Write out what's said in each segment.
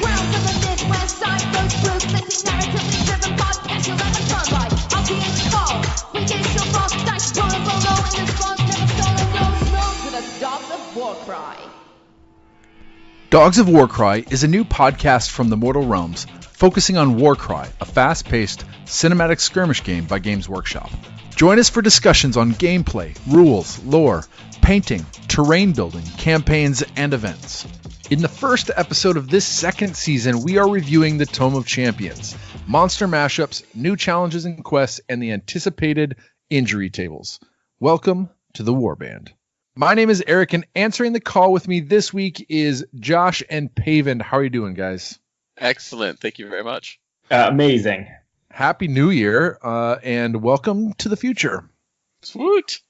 Welcome to the Midwest side, those blues, mixing narratively driven podcast. You'll have a fun ride. I'll be in the fall. We get so fast, dice rolling below in the swamp, never stolen road to the Dogs of Warcry. Dogs of Warcry is a new podcast from the Mortal Realms, focusing on Warcry, a fast-paced, cinematic skirmish game by Games Workshop. Join us for discussions on gameplay, rules, lore, painting, terrain building, campaigns, and events. In the first episode of this second season, we are reviewing the Tome of Champions, monster mashups, new challenges and quests, and the anticipated injury tables. Welcome to the Warband. My name is Eric, and answering the call with me this week is Josh and Paven. How are you doing, guys? Excellent. Thank you very much. Amazing. Happy New Year, and welcome to the future. Swoot.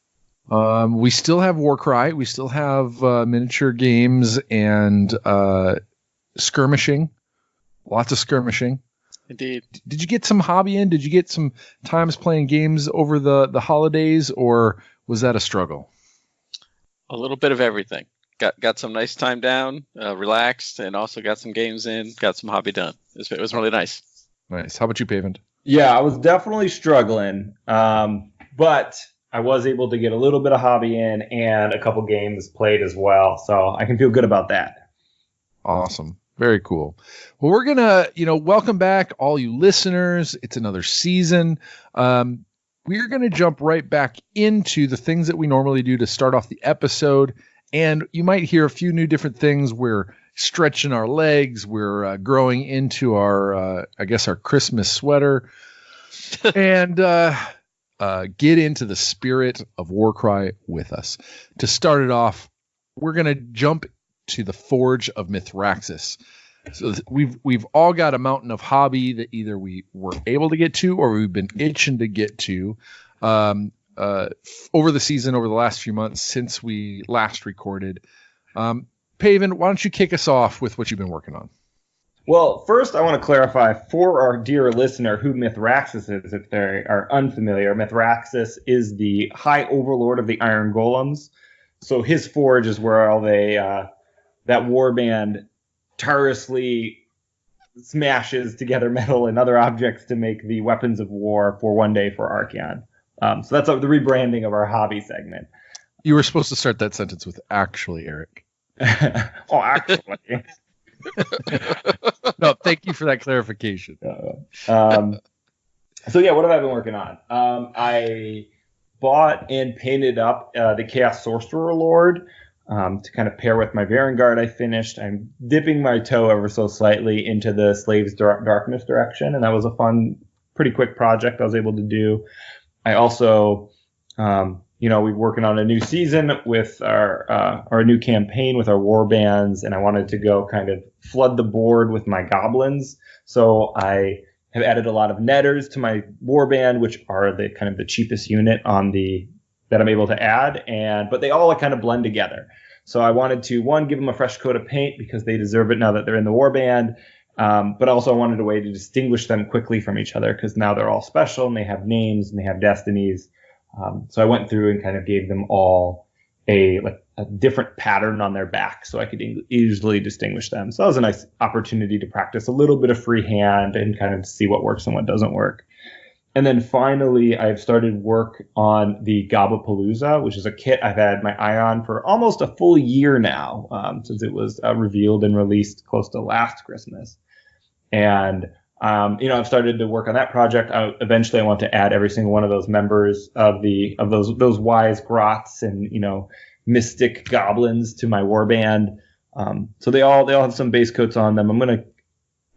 We still have Warcry. We still have miniature games and skirmishing. Lots of skirmishing. Indeed. Did you get some hobby in? Did you get some times playing games over the holidays, or was that a struggle? A little bit of everything. Got some nice time down, relaxed, and also got some games in, got some hobby done. It was really nice. Nice. How about you, Paven? Yeah, I was definitely struggling, but I was able to get a little bit of hobby in and a couple games played as well, so I can feel good about that. Awesome. Very cool. Well, we're going to, welcome back all you listeners. It's another season. We're going to jump right back into the things that we normally do to start off the episode. And you might hear a few new different things. We're stretching our legs. We're growing into our Christmas sweater. And get into the spirit of Warcry with us. To start it off, we're going to jump to the Forge of Mithraxis. So we've all got a mountain of hobby that either we were able to get to or we've been itching to get to over the season, over the last few months since we last recorded. Paven, why don't you kick us off with what you've been working on? Well, first I want to clarify for our dear listener who Mithraxis is, if they are unfamiliar. Mithraxis is the High Overlord of the Iron Golems. So his forge is where all that warband tirelessly smashes together metal and other objects to make the weapons of war for one day for Archeon. So that's the rebranding of our hobby segment. You were supposed to start that sentence with "actually, Eric." Oh, actually. No, thank you for that clarification. So yeah, what have I been working on? I bought and painted up the Chaos Sorcerer Lord. To kind of pair with my Varangard I finished. I'm dipping my toe ever so slightly into the Slaves Darkness direction, and that was a fun, pretty quick project I was able to do. I also, we're working on a new season with our new campaign with our war bands, and I wanted to go kind of flood the board with my goblins. So I have added a lot of netters to my war band, which are the kind of the cheapest unit that I'm able to add, but they all kind of blend together. So I wanted to, one, give them a fresh coat of paint because they deserve it now that they're in the warband, but also I wanted a way to distinguish them quickly from each other because now they're all special and they have names and they have destinies. So I went through and kind of gave them all a different pattern on their back so I could easily distinguish them. So that was a nice opportunity to practice a little bit of freehand and kind of see what works and what doesn't work. And then finally, I've started work on the Gabapalooza, which is a kit I've had my eye on for almost a full year now, since it was revealed and released close to last Christmas. And, I've started to work on that project. Eventually, I want to add every single one of those members of those wise grots and, mystic goblins to my warband. So they all have some base coats on them.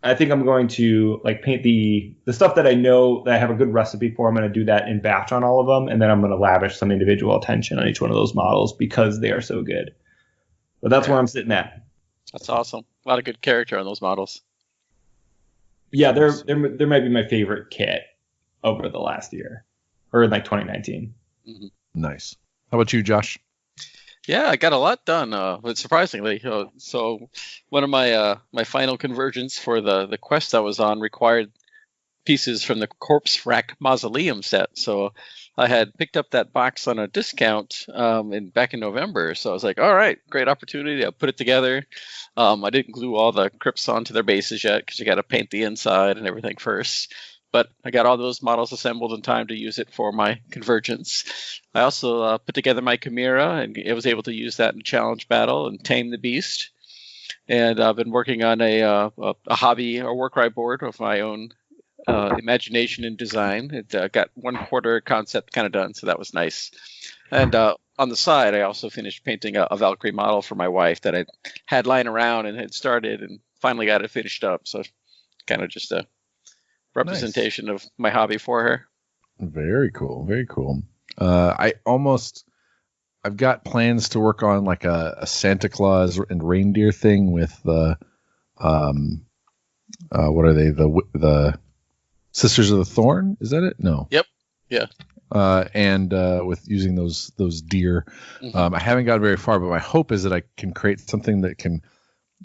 I think I'm going to paint the stuff that I know that I have a good recipe for. I'm going to do that in batch on all of them, and then I'm going to lavish some individual attention on each one of those models because they are so good. But that's where I'm sitting at. That's awesome. A lot of good character on those models. Yeah, they're might be my favorite kit over the last year, or in 2019. Mm-hmm. Nice. How about you, Josh? Yeah, I got a lot done. But surprisingly, so one of my final conversions for the quest I was on required pieces from the Corpse Rack Mausoleum set. So I had picked up that box on a discount back in November. So I was like, all right, great opportunity. I put it together. I didn't glue all the crypts onto their bases yet because you got to paint the inside and everything first. But I got all those models assembled in time to use it for my convergence. I also put together my Chimera, and I was able to use that in challenge battle and tame the beast. And I've been working on a hobby, a Warcry board of my own imagination and design. It got 1/4 concept kind of done, so that was nice. And on the side, I also finished painting a Valkyrie model for my wife that I had lying around and had started and finally got it finished up. So kind of just a representation of my hobby for her. Very cool. Very cool. I've got plans to work on like a Santa Claus and reindeer thing with the, what are they? The Sisters of the Thorn? Is that it? No. Yep. Yeah. And with using those deer. I haven't got very far, but my hope is that I can create something that can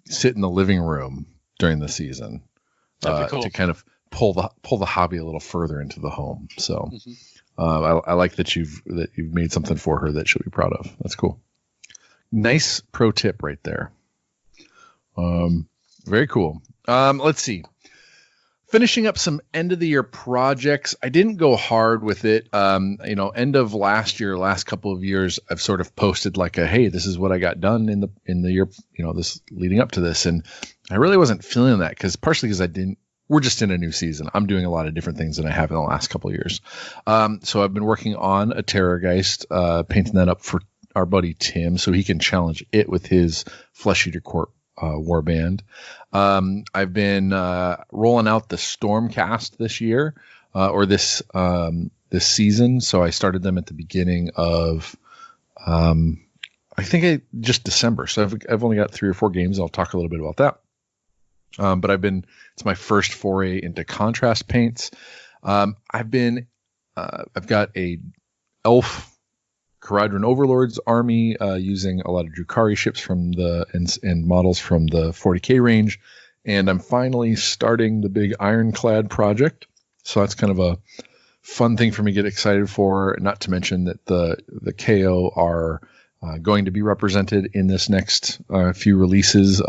sit in the living room during the season. That'd be cool. To kind of pull the hobby a little further into the home. So I like that you've made something for her that she'll be proud of. That's cool. Nice pro tip right there. Very cool. Let's see. Finishing up some end of the year projects. I didn't go hard with it. End of last year, last couple of years, I've sort of posted like hey, this is what I got done in the year, this leading up to this. And I really wasn't feeling that partially because we're just in a new season. I'm doing a lot of different things than I have in the last couple of years. So I've been working on a Terrorgeist, painting that up for our buddy Tim so he can challenge it with his Flesh Eater Court warband. I've been rolling out the Stormcast this year, or this season. So I started them at the beginning of, just December. So I've only got 3 or 4 games. I'll talk a little bit about that. But it's my first foray into contrast paints. I've got a Elf Caradron Overlords army using a lot of Drukhari ships from and models from the 40k range, and I'm finally starting the big Ironclad project. So that's kind of a fun thing for me to get excited for. Not to mention that the KO are going to be represented in this next few releases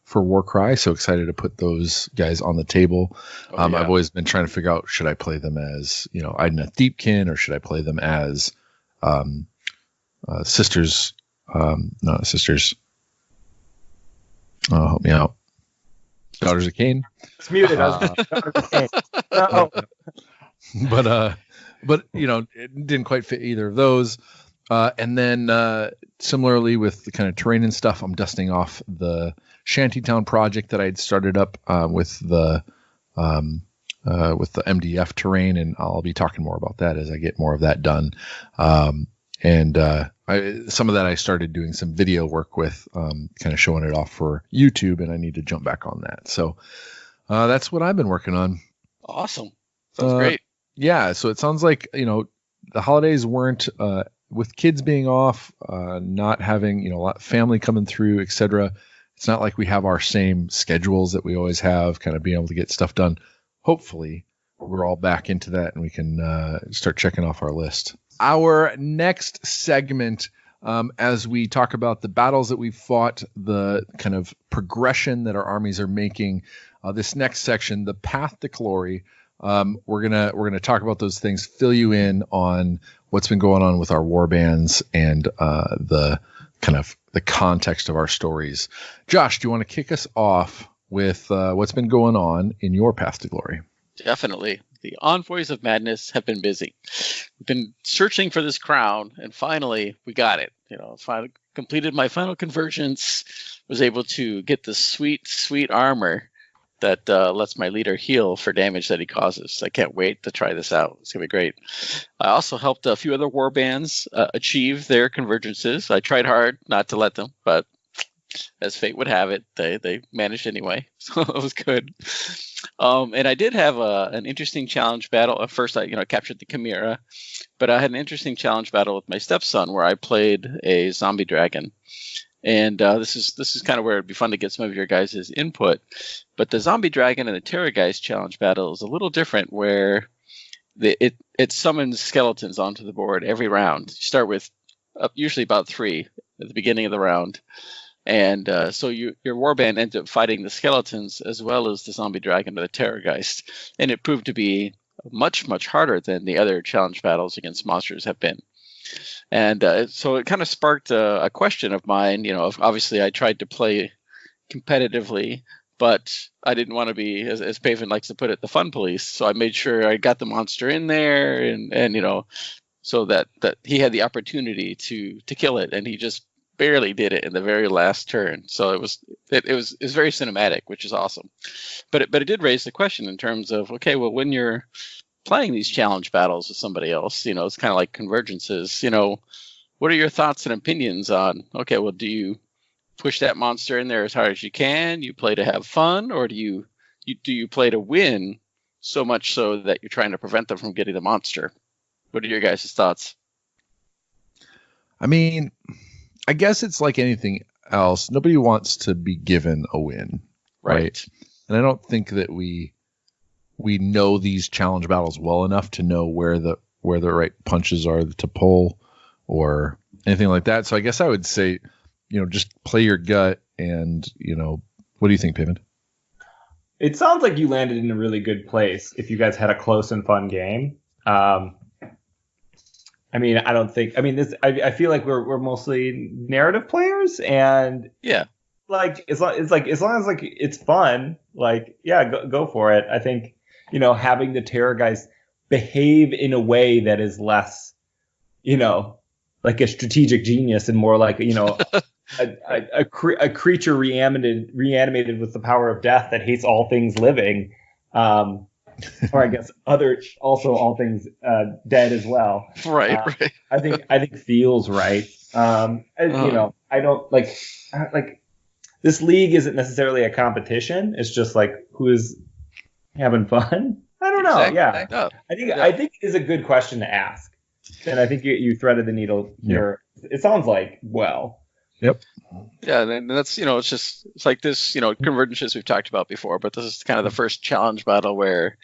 for Warcry. So excited to put those guys on the table. Yeah. I've always been trying to figure out, should I play them as Idoneth Deepkin, or should I play them as sisters? Not sisters. Help me out. Daughters of Cain. It's muted. No. But it didn't quite fit either of those. And then similarly with the kind of terrain and stuff, I'm dusting off the Shantytown project that I had started up with the MDF terrain, and I'll be talking more about that as I get more of that done. Some of that I started doing some video work with, kind of showing it off for YouTube, and I need to jump back on that. So that's what I've been working on. Awesome. Sounds great. Yeah. So it sounds like, the holidays weren't, with kids being off, not having, a lot of family coming through, etc. It's not like we have our same schedules that we always have, kind of being able to get stuff done. Hopefully we're all back into that and we can start checking off our list. Our next segment, as we talk about the battles that we've fought, the kind of progression that our armies are making, this next section, the Path to Glory, we're gonna talk about those things, fill you in on what's been going on with our war bands and the kind of the context of our stories. Josh, do you want to kick us off with what's been going on in your Path to Glory? Definitely. The Envoys of Madness have been busy. We've been searching for this crown, and finally we got it. Finally completed my final convergence, was able to get the sweet, sweet armor that lets my leader heal for damage that he causes. I can't wait to try this out. It's going to be great. I also helped a few other war bands achieve their convergences. I tried hard not to let them, but as fate would have it, they managed anyway. So it was good. And I did have an interesting challenge battle. At first, I captured the Chimera, but I had an interesting challenge battle with my stepson where I played a zombie dragon. And this is kind of where it'd be fun to get some of your guys' input. But the Zombie Dragon and the Terrorgeist challenge battle is a little different, where it summons skeletons onto the board every round. You start with usually about 3 at the beginning of the round. And so your warband ends up fighting the skeletons as well as the Zombie Dragon or the Terrorgeist. And it proved to be much, much harder than the other challenge battles against monsters have been. And so it kind of sparked a question of mine. Obviously I tried to play competitively, but I didn't want to be, as Paven likes to put it, the fun police. So I made sure I got the monster in there, and so that he had the opportunity to kill it, and he just barely did it in the very last turn. So it was very cinematic, which is awesome. But it did raise the question in terms of, okay, well, when you're playing these challenge battles with somebody else, it's kind of like convergences. What are your thoughts and opinions on, okay, well, do you push that monster in there as hard as you can? You play to have fun, or do you play to win so much so that you're trying to prevent them from getting the monster? What are your guys' thoughts? I mean, I guess it's like anything else. Nobody wants to be given a win, right? And I don't think that we know these challenge battles well enough to know where the right punches are to pull or anything like that. So I guess I would say, just play your gut. And what do you think, Payment? It sounds like you landed in a really good place if you guys had a close and fun game. I feel like we're mostly narrative players, and yeah, as long as it's fun, go for it. I think having the Terrorgeist behave in a way that is less, like a strategic genius and more like a creature reanimated with the power of death that hates all things living, or I guess all things dead as well. Right. I think feels right. I don't like this league isn't necessarily a competition. It's just like who is having fun. I don't know. Exactly. Yeah. I think it is a good question to ask, and I think you threaded the needle here. It sounds like well. Yep. Yeah, and that's it's like this convergences we've talked about before, but this is kind of the first challenge battle where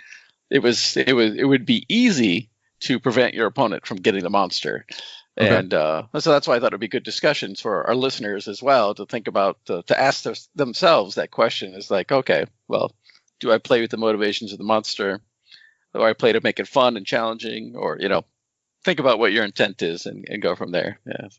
it would be easy to prevent your opponent from getting the monster. Okay. And so that's why I thought it'd be good discussions for our listeners as well to think about, to ask themselves that question. Is like, okay, well, do I play with the motivations of the monster? Do I play to make it fun and challenging? Or, think about what your intent is and go from there. Yeah.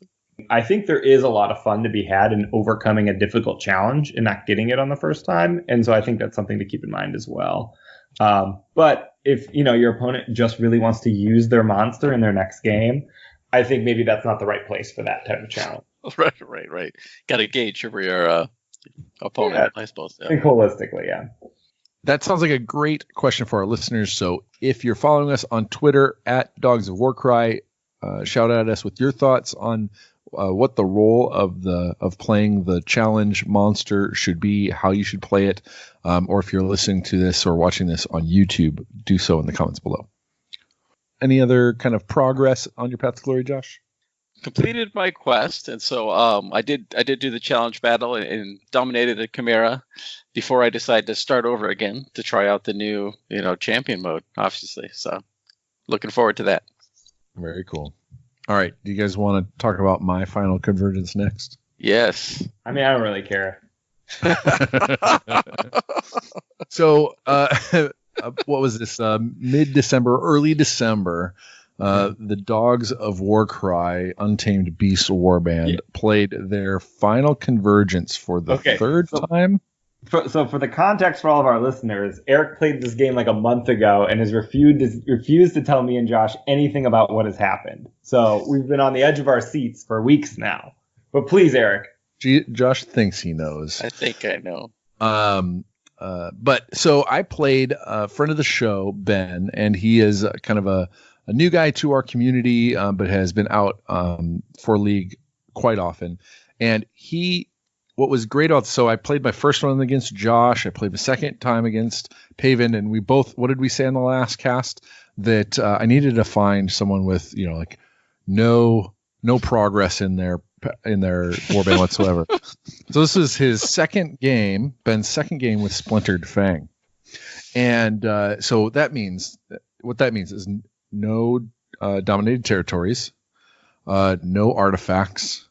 I think there is a lot of fun to be had in overcoming a difficult challenge and not getting it on the first time. And so I think that's something to keep in mind as well. But if, your opponent just really wants to use their monster in their next game, I think maybe that's not the right place for that type of challenge. Right. Got to gauge for your opponent, I suppose. Yeah. Think holistically, yeah. That sounds like a great question for our listeners. So if you're following us on Twitter at Dogs of Warcry, shout out at us with your thoughts on what the role of playing the challenge monster should be, how you should play it, or if you're listening to this or watching this on YouTube, do so in the comments below. Any other kind of progress on your path to glory, Josh? Completed my quest, and so I did do the challenge battle and dominated a Chimera before I decided to start over again to try out the new champion mode, obviously. So looking forward to that. Very cool. All right, do you guys want to talk about my final convergence next? Yes. I mean, I don't really care. So what was this? Mid-December, early December. The Dogs of Warcry, Untamed Beast Warband played their final convergence for the third time. So for the context for all of our listeners, Eric played this game like a month ago and has refused to tell me and Josh anything about what has happened. So we've been on the edge of our seats for weeks now. But please, Eric. Josh thinks he knows. I think I know. But so I played a friend of the show, Ben, and he is kind of a new guy to our community, but has been out for League quite often. And what was great about, so I played my first one against Josh. I played the second time against Paven, and we both, what did we say on the last cast? That I needed to find someone with, no progress in their warband whatsoever. So this is his second game, Ben's second game with Splintered Fang, and so that means what that means is no dominated territories, no artifacts,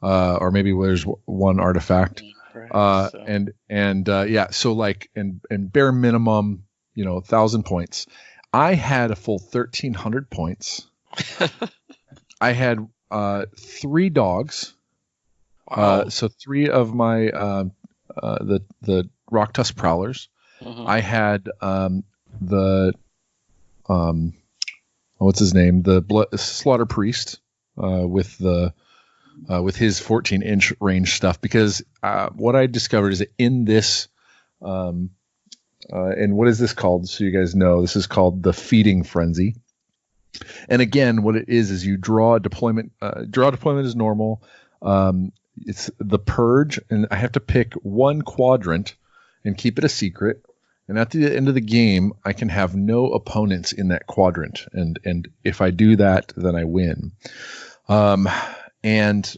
or maybe there's one artifact, so like and bare minimum, 1,000 points. I had a full 1,300 points. I had 3 dogs. Wow. So 3 of my the rock tusk prowlers. I had what's his name? The slaughter priest with his 14-inch range stuff, because what I discovered is that in this and what is this called? So you guys know, this is called the feeding frenzy. And again, what it is you draw a deployment. Draw deployment is normal. It's the purge, and I have to pick one quadrant and keep it a secret. And at the end of the game, I can have no opponents in that quadrant. And if I do that, then I win. And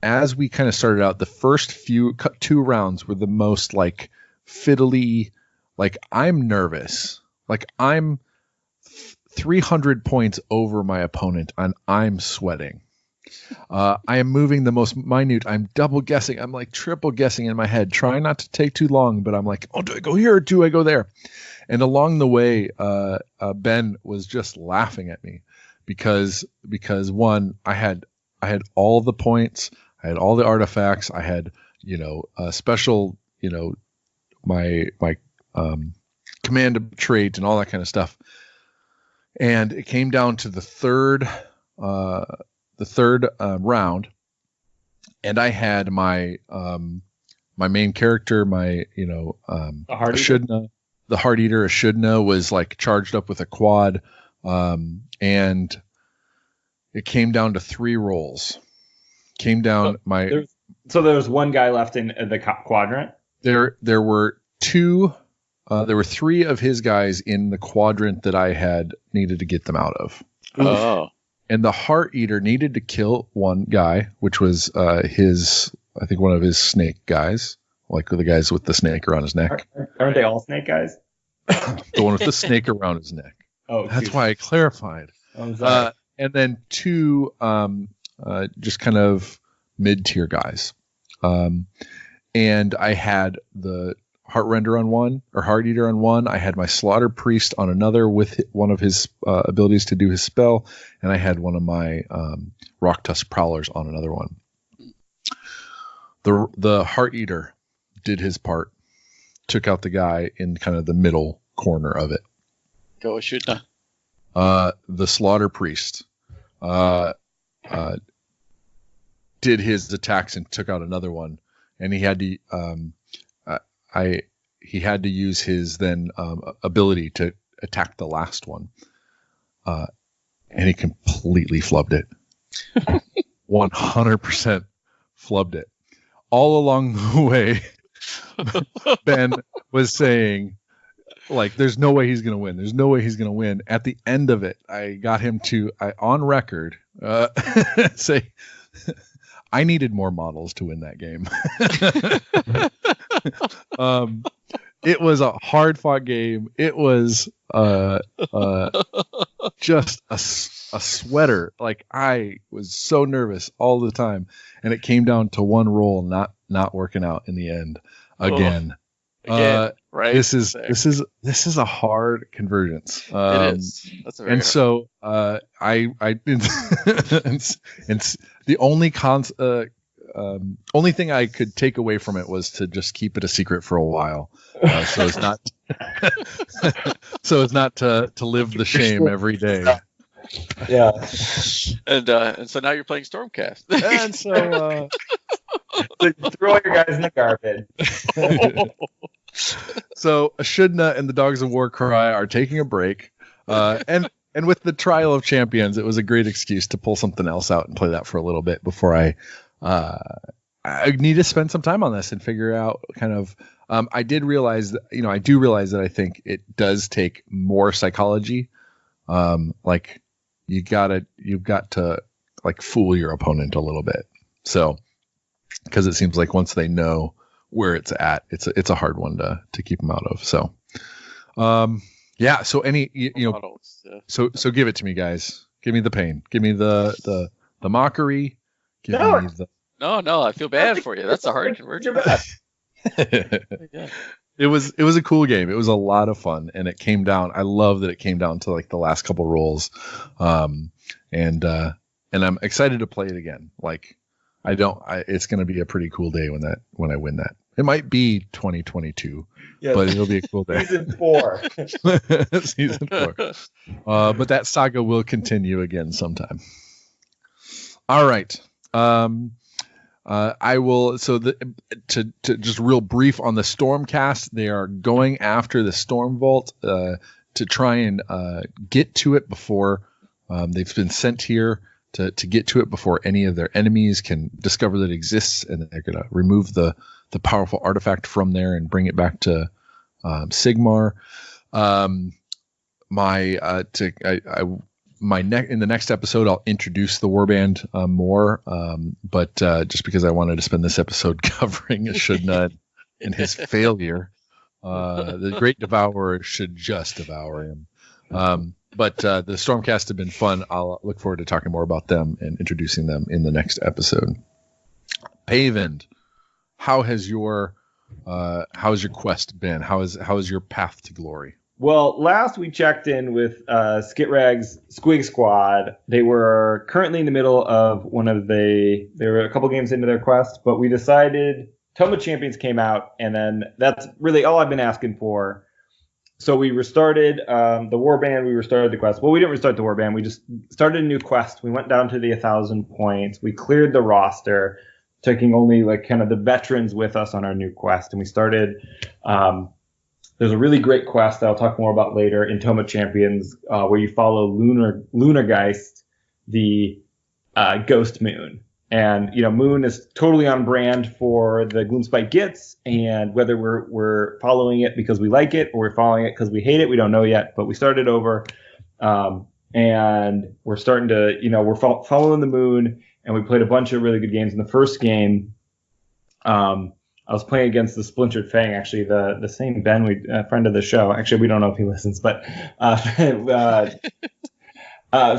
as we kind of started out, the first 2 rounds were the most like fiddly. Like, I'm nervous. Like, I'm 300 points over my opponent, and I'm sweating. I am moving the most minute. I'm double guessing. I'm like triple guessing in my head, trying not to take too long. But I'm like, oh, do I go here or do I go there? And along the way, Ben was just laughing at me because one, I had all the points, I had all the artifacts, I had special my command trait and all that kind of stuff. And it came down to the third round, and I had my main character, my Ashudna, the Heart Eater Ashudna, was like charged up with a quad, and it came down to 3 rolls. Came down So there was one guy left in the quadrant. There were 2. There were 3 of his guys in the quadrant that I had needed to get them out of. Oh. And the Heart Eater needed to kill one guy, which was one of his snake guys, like the guys with the snake around his neck. Aren't they all snake guys? The one with the snake around his neck. Oh, that's why I clarified. I'm sorry. And then 2 just kind of mid-tier guys. And I had the Heart Render on one, or Heart Eater on one. I had my Slaughter Priest on another with one of his abilities to do his spell, and I had one of my Rock Tusk Prowlers on another one. The Heart Eater did his part, took out the guy in kind of the middle corner of it. Go Ashudna. The Slaughter Priest did his attacks and took out another one, and he had to he had to use his then ability to attack the last one, and he completely flubbed it. 100% flubbed it. All along the way, Ben was saying, like, there's no way he's going to win. There's no way he's going to win. At the end of it, I got him to, on record, say, I needed more models to win that game. It was a hard fought game. It was just a sweater. Like, I was so nervous all the time, and it came down to one roll not working out in the end again. Right. This is a hard convergence. It is. That's a very and hard. So I and the only thing I could take away from it was to just keep it a secret for a while, so it's not to live the shame every day. Yeah. And so now you're playing Stormcast. And so So you throw all your guys in the garbage. So Ashudna and the Dogs of Warcry are taking a break, and with the Trial of Champions, it was a great excuse to pull something else out and play that for a little bit before I need to spend some time on this and figure out kind of. I did realize that, I do realize that I think it does take more psychology. Like you've got to like fool your opponent a little bit. So, because it seems like once they know where it's at, it's a hard one to keep them out of. So, yeah. So so give it to me, guys. Give me the pain. Give me the mockery. Give me the. No, I feel bad for you. That's a hard conversion. Yeah. It was a cool game. It was a lot of fun, and it came down. I love that it came down to like the last couple rolls, and I'm excited to play it again. Like, it's going to be a pretty cool day when I win that. It might be 2022, but it'll be a cool day. Season 4. Season 4. But that saga will continue again sometime. All right. I will. So to just real brief on the Stormcast, they are going after the Storm Vault to try and get to it before they've been sent here to get to it before any of their enemies can discover that it exists, and they're going to remove the powerful artifact from there and bring it back to Sigmar. In the next episode, I'll introduce the warband more, but just because I wanted to spend this episode covering Ashudna and his failure, the Great Devourer should just devour him. But the Stormcast have been fun. I'll look forward to talking more about them and introducing them in the next episode. Pavend, how has your quest been? How is your path to glory? Well, last we checked in with Skitrag's Squig Squad. They were currently in the middle of they were a couple games into their quest, but we decided Tome of Champions came out, and then that's really all I've been asking for. So we restarted the warband. We restarted the quest. Well, we didn't restart the warband. We just started a new quest. We went down to the 1,000 points. We cleared the roster, taking only like kind of the veterans with us on our new quest, and we started. There's a really great quest that I'll talk more about later in Tome of Champions, where you follow Lunargeist, the ghost moon. And, Moon is totally on brand for the Gloomspite gets, and whether we're following it because we like it or we're following it because we hate it, we don't know yet, but we started over. And we're starting to, we're following the Moon, and we played a bunch of really good games. In the first game, I was playing against the Splintered Fang, actually, the same Ben, a friend of the show. Actually, we don't know if he listens, but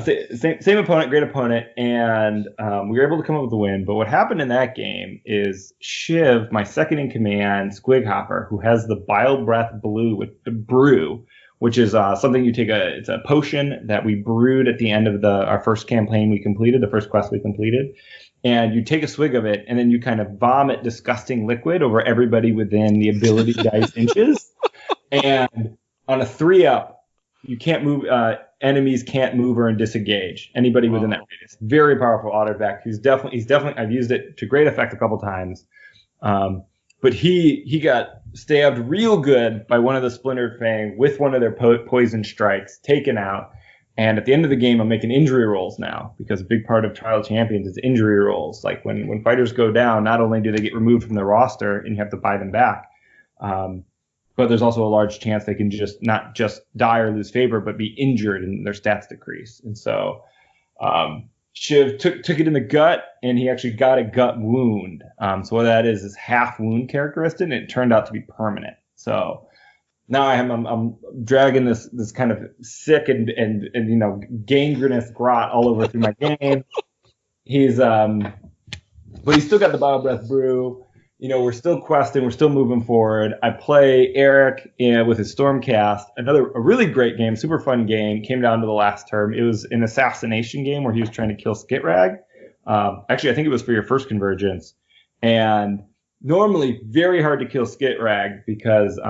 same opponent, great opponent, and we were able to come up with a win. But what happened in that game is Shiv, my second in command, Squighopper, who has the Bile Breath Brew, which is something you take it's a potion that we brewed at the end of our first campaign we completed, the first quest we completed. And you take a swig of it, and then you kind of vomit disgusting liquid over everybody within the ability dice inches. And on a 3-up, you can't move. Enemies can't move or disengage anybody within that radius. Very powerful artifact. He's definitely. I've used it to great effect a couple times. But he got stabbed real good by one of the Splintered Fang with one of their poison strikes, taken out. And at the end of the game, I'm making injury rolls now, because a big part of Trial of Champions is injury rolls. Like when fighters go down, not only do they get removed from the roster and you have to buy them back, but there's also a large chance they can not just die or lose favor, but be injured and their stats decrease. And so Shiv took it in the gut, and he actually got a gut wound. So what that is half wound characteristic, and it turned out to be permanent. So now I'm dragging this kind of sick and gangrenous grot all over through my game. But he's still got the Bile Breath Brew. We're still questing, we're still moving forward. I play Eric with his Stormcast, a really great game, super fun game. Came down to the last term. It was an assassination game where he was trying to kill Skitrag. Actually, I think it was for your first convergence. And normally very hard to kill Skitrag because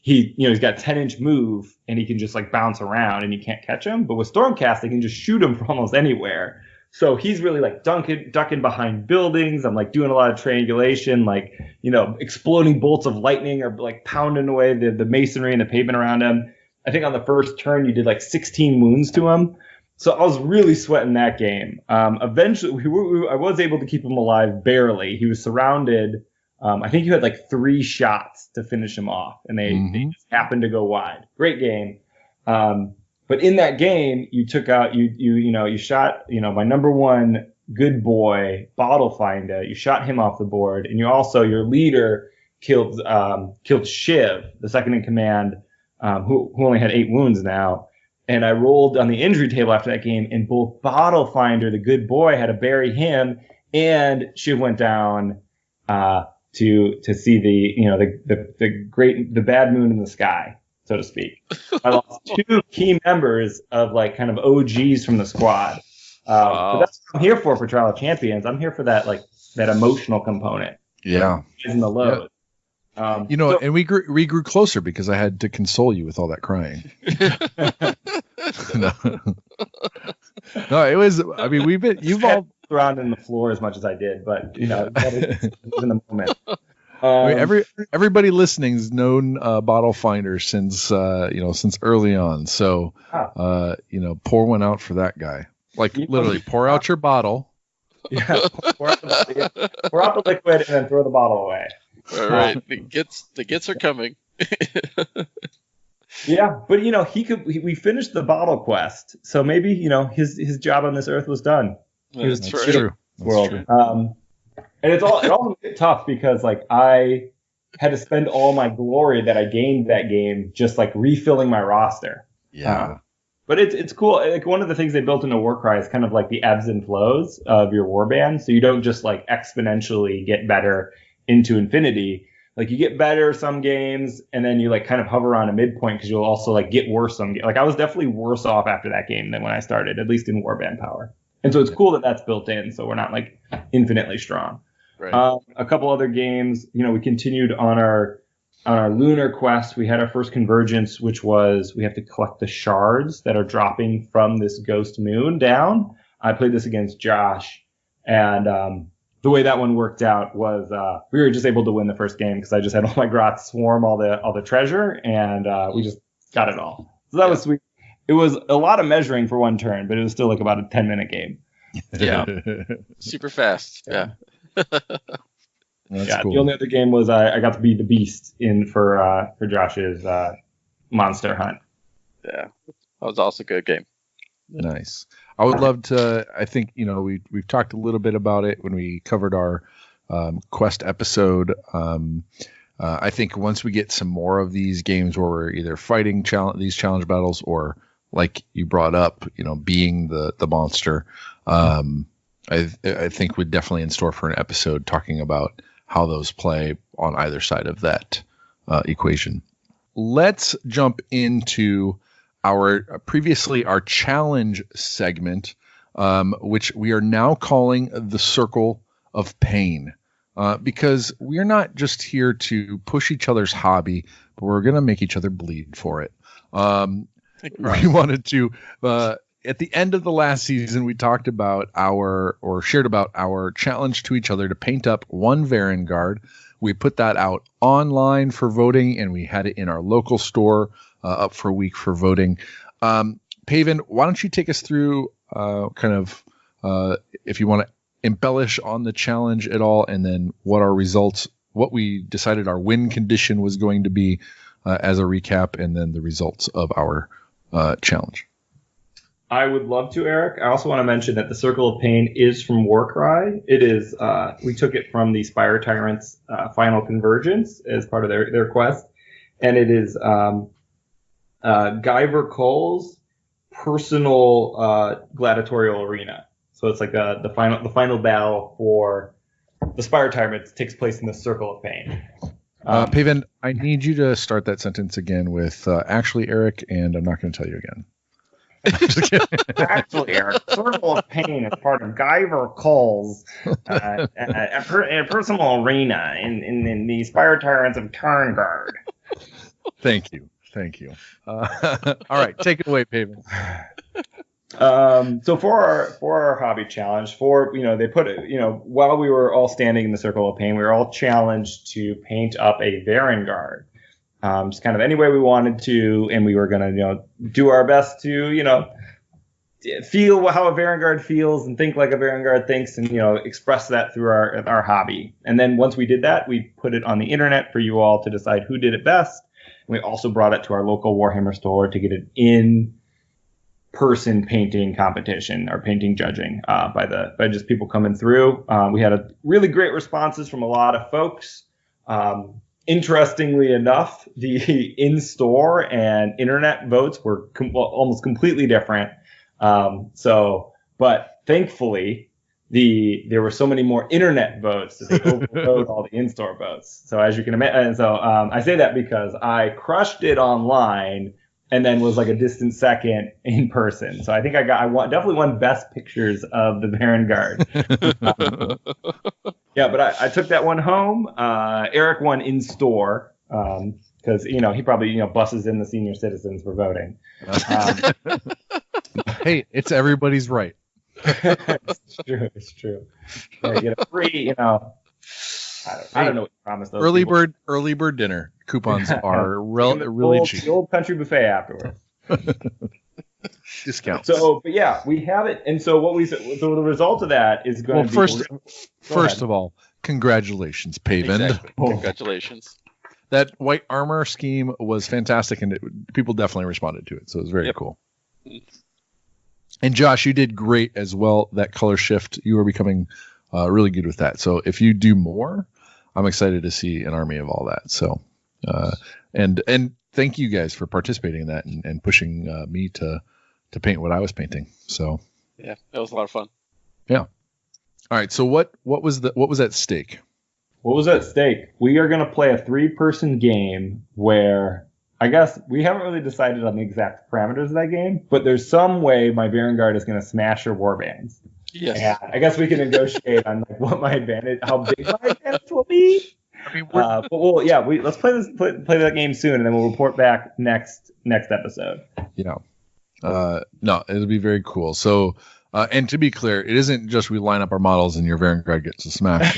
he's got 10-inch move, and he can just like bounce around and you can't catch him. But with Stormcast, they can just shoot him from almost anywhere. So he's really like ducking behind buildings. I'm like doing a lot of triangulation, like, exploding bolts of lightning or like pounding away the masonry and the pavement around him. I think on the first turn you did like 16 wounds to him. So I was really sweating that game. Eventually I was able to keep him alive barely. He was surrounded. I think you had like 3 shots to finish him off, and they just happened to go wide. Great game. But in that game, you took out you shot my number one good boy Bottle Finder. You shot him off the board, and you also your leader killed Shiv, the second in command, who only had 8 wounds now. And I rolled on the injury table after that game, and both Bottle Finder, the good boy, had to bury him, and Shiv went down to see the bad moon in the sky, so to speak. I lost 2 key members of like kind of OGs from the squad. But that's what I'm here for Trial of Champions. I'm here for that emotional component. Yeah, in the load. Yeah. And we grew closer because I had to console you with all that crying. No, it was. I mean, you've all around in the floor as much as I did, but that was in the moment. I mean, everybody listening's known Bottle Finder since early on. So pour one out for that guy. Like literally, pour out your bottle. Yeah, pour out the liquid and then throw the bottle away. All right, the gets are coming. Yeah, but we finished the bottle quest, so maybe his job on this earth was done. That's true. World. That's true. And it all made it tough because like I had to spend all my glory that I gained that game just like refilling my roster. Yeah. But it's cool. Like one of the things they built into Warcry is kind of like the ebbs and flows of your warband, so you don't just like exponentially get better into infinity. Like you get better some games, and then you like kind of hover on a midpoint because you'll also like get worse some. Like I was definitely worse off after that game than when I started, at least in warband power. And so it's cool that that's built in, so we're not like infinitely strong. Right. A couple other games, we continued on our lunar quest. We had our first convergence, which was we have to collect the shards that are dropping from this ghost moon down. I played this against Josh, and the way that one worked out was we were just able to win the first game because I just had all my grots swarm all the treasure, and we just got it all. So that was sweet. It was a lot of measuring for one turn, but it was still like about a 10-minute game. Yeah, super fast. Yeah. That's cool. The only other game was I got to be the beast for Josh's monster hunt. Yeah, that was also a good game. Nice. I would love to. I think we've talked a little bit about it when we covered our quest episode. I think once we get some more of these games where we're either fighting these challenge battles or, like you brought up, being the monster, I think we're definitely in store for an episode talking about how those play on either side of that equation. Let's jump into our challenge segment, which we are now calling the Circle of Pain, because we're not just here to push each other's hobby, but we're going to make each other bleed for it. We wanted to, at the end of the last season, we talked about shared about our challenge to each other to paint up one Varengard. We put that out online for voting, and we had it in our local store up for a week for voting. Paven, why don't you take us through if you want to embellish on the challenge at all, and then what we decided our win condition was going to be as a recap, and then the results of our challenge. I would love to, Eric. I also want to mention that the Circle of Pain is from Warcry. It is, we took it from the Spire Tyrants Final Convergence as part of their quest. And it is Guyver Cole's personal gladiatorial arena. So it's like the final battle for the Spire Tyrants takes place in the Circle of Pain. Paven, I need you to start that sentence again with actually, Eric, and I'm not going to tell you again. Actually, Eric, Circle of Pain is part of Guyver Cole's a personal arena in the Spire Tyrants of Tarngard. Thank you. All right, take it away, Paven. So for our hobby challenge, they put it, while we were all standing in the Circle of Pain, we were all challenged to paint up a Varengard. Just kind of any way we wanted to, and we were going to, do our best to, feel how a Varengard feels and think like a Varengard thinks, and, express that through our hobby. And then once we did that, we put it on the internet for you all to decide who did it best. And we also brought it to our local Warhammer store to get it in person painting competition or painting judging by just people coming through. We had a really great responses from a lot of folks. Interestingly enough, the in-store and internet votes were almost completely different. But thankfully, there were so many more internet votes that they overrode all the in-store votes. So as you can imagine, and so I say that because I crushed it online and then was like a distant second in person. So I think definitely won best pictures of the Vanguard. Yeah, but I took that one home. Eric won in store because he probably buses in the senior citizens for voting. Hey, it's everybody's right. It's true. Yeah, get a free, I don't know what you promised those early bird dinner coupons are really cheap. The old country buffet afterwards. Discounts. So, but yeah, we have it, and so so the result of that is going to be. First of all, congratulations, Paven. Exactly. Congratulations. That white armor scheme was fantastic, and people definitely responded to it, so it was very cool. And Josh, you did great as well. That color shift, you are becoming really good with that. So if you do more, I'm excited to see an army of all that. So, and thank you guys for participating in that and pushing me to paint what I was painting. So yeah, that was a lot of fun. Yeah. All right. So what was at stake? What was at stake? We are going to play a 3-person game where I guess we haven't really decided on the exact parameters of that game, but there's some way my Vanguard is going to smash your warbands. Yes. And I guess we can negotiate on what my advantage, how big my advantage will be. I mean, but let's play that game soon, and then we'll report back next episode. No, it'll be very cool. So, and to be clear, it isn't just we line up our models and your Vanguard gets a smash.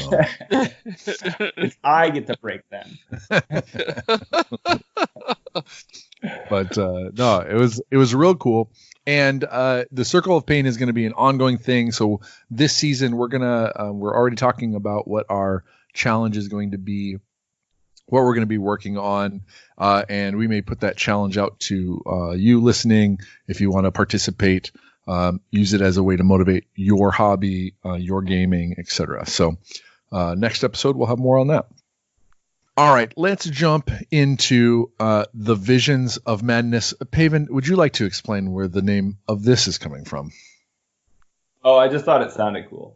I get to break them. But no, it was real cool. And the Circle of Pain is going to be an ongoing thing. So this season we're already talking about what our challenge is going to be, what we're going to be working on, and we may put that challenge out to you listening if you want to participate. Use it as a way to motivate your hobby, your gaming, etc. So next episode we'll have more on that. All right, let's jump into the Visions of Madness. Paven, would you like to explain where the name of this is coming from? Oh, I just thought it sounded cool.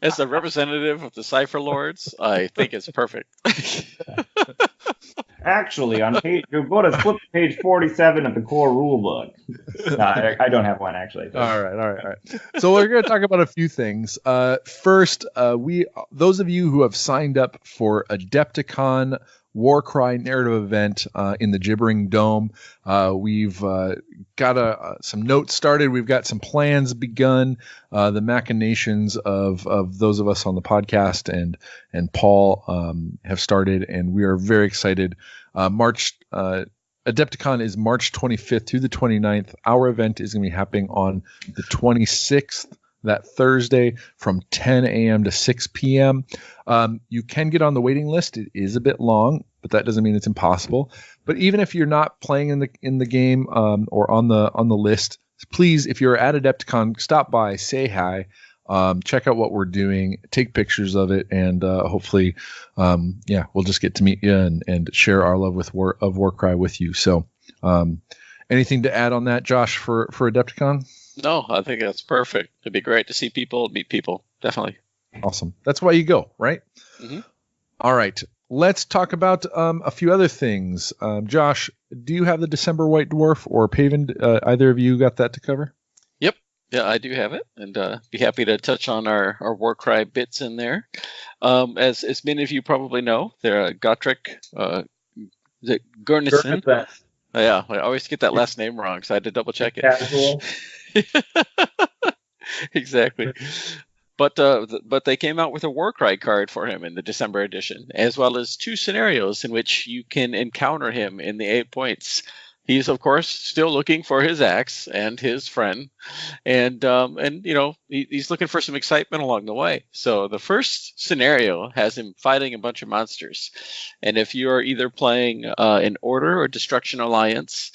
As a representative of the Cypher Lords, I think it's perfect. Actually, you'll go to flip to page 47 of the core rulebook. No, I don't have one, actually. All right. So we're going to talk about a few things. First, those of you who have signed up for Adepticon Warcry narrative event in the Gibbering Dome, we've got some notes started. We've got some plans begun. The machinations of those of us on the podcast and Paul have started, and we are very excited. Adepticon is March 25th through the 29th. Our event is going to be happening on the 26th, that Thursday, from 10 a.m. to 6 p.m. You can get on the waiting list. It is a bit long, but that doesn't mean it's impossible. But even if you're not playing in the game or on the list, please, if you're at Adepticon, stop by, say hi, check out what we're doing, take pictures of it, and hopefully, we'll just get to meet you and share our love of Warcry with you. So, anything to add on that, Josh, for Adepticon? No, I think that's perfect. It'd be great to see people, meet people. Definitely. Awesome. That's why you go, right? Mm-hmm. All right. Let's talk about a few other things. Josh, do you have the December White Dwarf, or Paven? Either of you got that to cover? Yep. Yeah, I do have it, and be happy to touch on our Warcry bits in there. As many of you probably know, they're Gotrek Gurnison. Yeah, I always get that last name wrong, so I had to double check it. Casual. Exactly. But they came out with a Warcry card for him in the December edition, as well as 2 scenarios in which you can encounter him in the 8 points. He's, of course, still looking for his axe and his friend, and he's looking for some excitement along the way. So the first scenario has him fighting a bunch of monsters, and if you are either playing an Order or Destruction Alliance,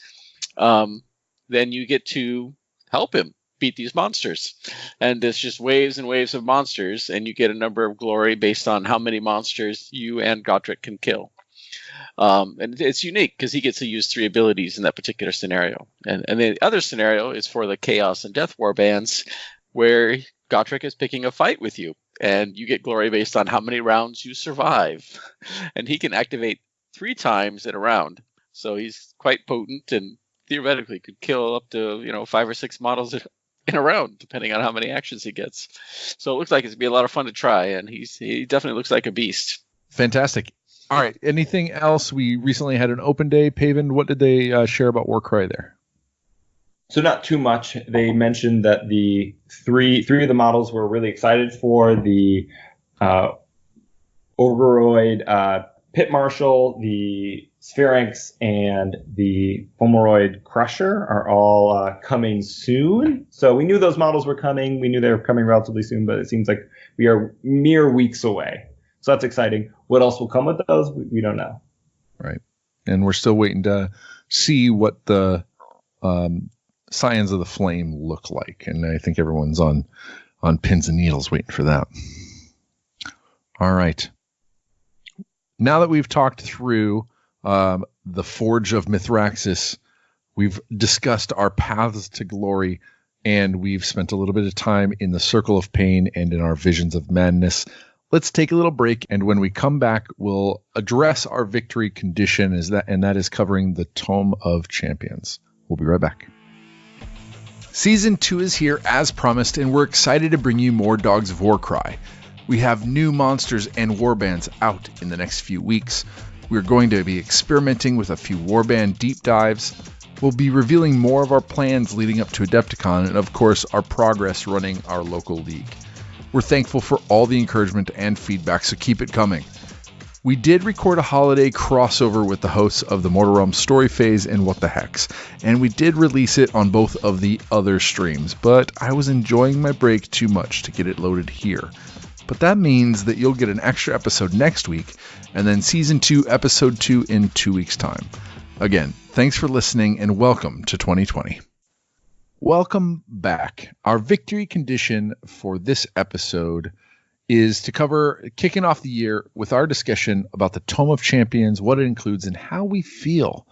then you get to help him beat these monsters. And it's just waves and waves of monsters, and you get a number of glory based on how many monsters you and Godric can kill. And it's unique because he gets to use 3 abilities in that particular scenario. And the other scenario is for the Chaos and Death warbands, where Godric is picking a fight with you, and you get glory based on how many rounds you survive. And he can activate 3 times in a round. So he's quite potent and theoretically could kill up to 5 or 6 models in a round, depending on how many actions he gets. So it looks like it's going to be a lot of fun to try, and he definitely looks like a beast. Fantastic. All right. Anything else? We recently had an open day. Paven, what did they share about Warcry there? So not too much. They mentioned that the three of the models were really excited for the Ogoroid Pit Marshal, the Sphinx, and the Fomoroid Crusher are all coming soon. So we knew those models were coming. We knew they were coming relatively soon, but it seems like we are mere weeks away. So that's exciting. What else will come with those? We don't know. Right. And we're still waiting to see what the Scions of the Flame look like. And I think everyone's on pins and needles waiting for that. All right. Now that we've talked through the Forge of Mithraxis, we've discussed our paths to glory, and we've spent a little bit of time in the Circle of Pain and in our Visions of Madness. Let's take a little break, and when we come back, we'll address our victory condition, and that is covering the Tome of Champions. We'll be right back. Season 2 is here as promised, and we're excited to bring you more Dogs of Warcry. We have new monsters and warbands out in the next few weeks. We're going to be experimenting with a few warband deep dives. We'll be revealing more of our plans leading up to Adepticon, and of course, our progress running our local league. We're thankful for all the encouragement and feedback, so keep it coming. We did record a holiday crossover with the hosts of the Mortal Realms Story Phase and What the Hex, and we did release it on both of the other streams, but I was enjoying my break too much to get it loaded here. But that means that you'll get an extra episode next week, and then Season 2, Episode 2 in 2 weeks' time. Again, thanks for listening, and welcome to 2020. Welcome back. Our victory condition for this episode is to cover kicking off the year with our discussion about the Tome of Champions, what it includes, and how we feel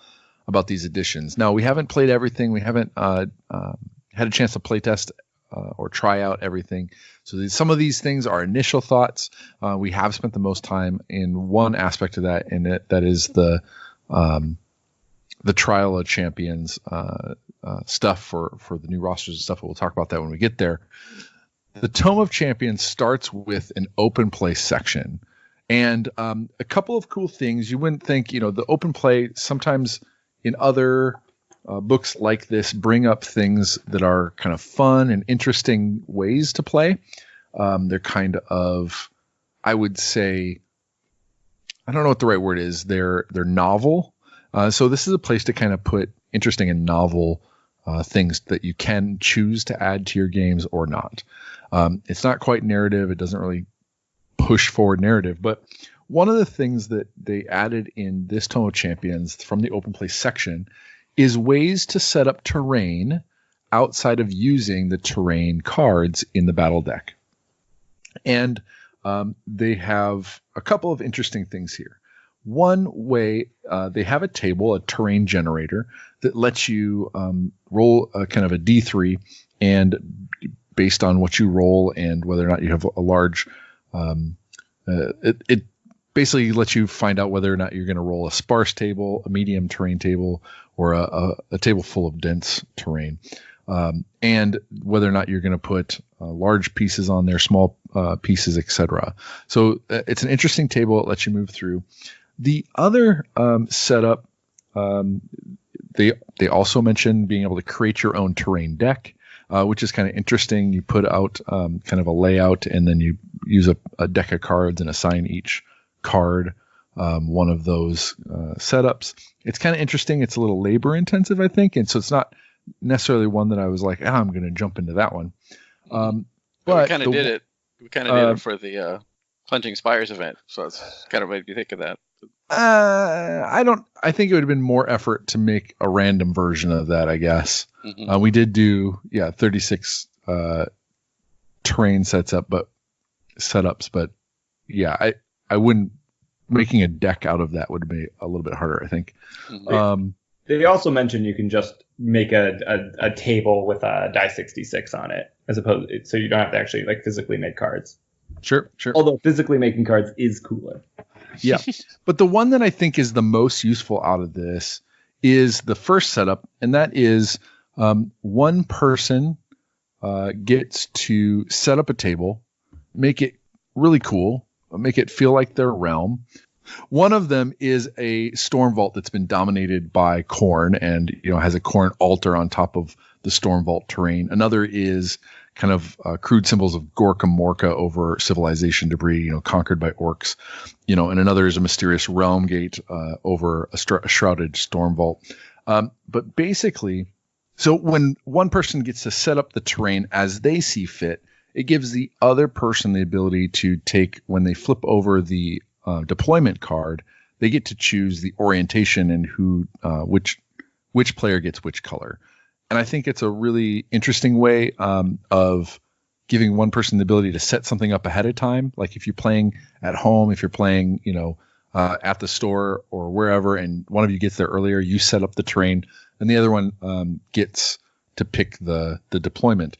about these editions. Now, we haven't played everything. We haven't had a chance to playtest or try out everything. So some of these things are initial thoughts. We have spent the most time in one aspect of that, and that is the Trial of Champions stuff for the new rosters and stuff. We'll talk about that when we get there. The Tome of Champions starts with an open play section, and a couple of cool things. You wouldn't think, the open play sometimes in other books like this bring up things that are kind of fun and interesting ways to play. They're kind of, I would say, I don't know what the right word is. They're novel. So this is a place to kind of put interesting and novel things that you can choose to add to your games or not. It's not quite narrative. It doesn't really push forward narrative. But one of the things that they added in this Tome of Champions from the open play section is ways to set up terrain outside of using the terrain cards in the battle deck. And they have a couple of interesting things here. One way, they have a table, a terrain generator, that lets you roll a kind of a D3, and based on what you roll and whether or not you have a large, it basically lets you find out whether or not you're going to roll a sparse table, a medium terrain table, or a table full of dense terrain, and whether or not you're going to put large pieces on there, small pieces, etc. So it's an interesting table. It lets you move through. The other setup, they also mentioned being able to create your own terrain deck, which is kind of interesting. You put out kind of a layout, and then you use a deck of cards and assign each card one of those setups. It's kind of interesting. It's a little labor intensive, I think, and so it's not necessarily one that I was like, I'm going to jump into that one. But we kind of did it. We kind of did it for the Plunging Spires event, so it's kind of made me think of that. I think it would have been more effort to make a random version of that, I guess. Mm-hmm. We did do 36 terrain setups, but yeah, I wouldn't, making a deck out of that would be a little bit harder, I think. Mm-hmm. They also mentioned you can just make a table with a die 66 on it, as opposed, so you don't have to actually like physically make cards. Sure. Although physically making cards is cooler. Yeah. But the one that I think is the most useful out of this is the first setup, and that is one person gets to set up a table, make it really cool, make it feel like their realm. One of them is a storm vault that's been dominated by Khorne and has a Khorne altar on top of the storm vault terrain. Another is kind of crude symbols of Gorka Morka over civilization debris, conquered by orcs. And another is a mysterious realm gate over a shrouded storm vault. But basically, so when one person gets to set up the terrain as they see fit, it gives the other person the ability to take, when they flip over the deployment card, they get to choose the orientation and which player gets which color. And I think it's a really interesting way of giving one person the ability to set something up ahead of time. Like if you're playing at home, if you're playing, at the store or wherever, and one of you gets there earlier, you set up the terrain, and the other one gets to pick the deployment.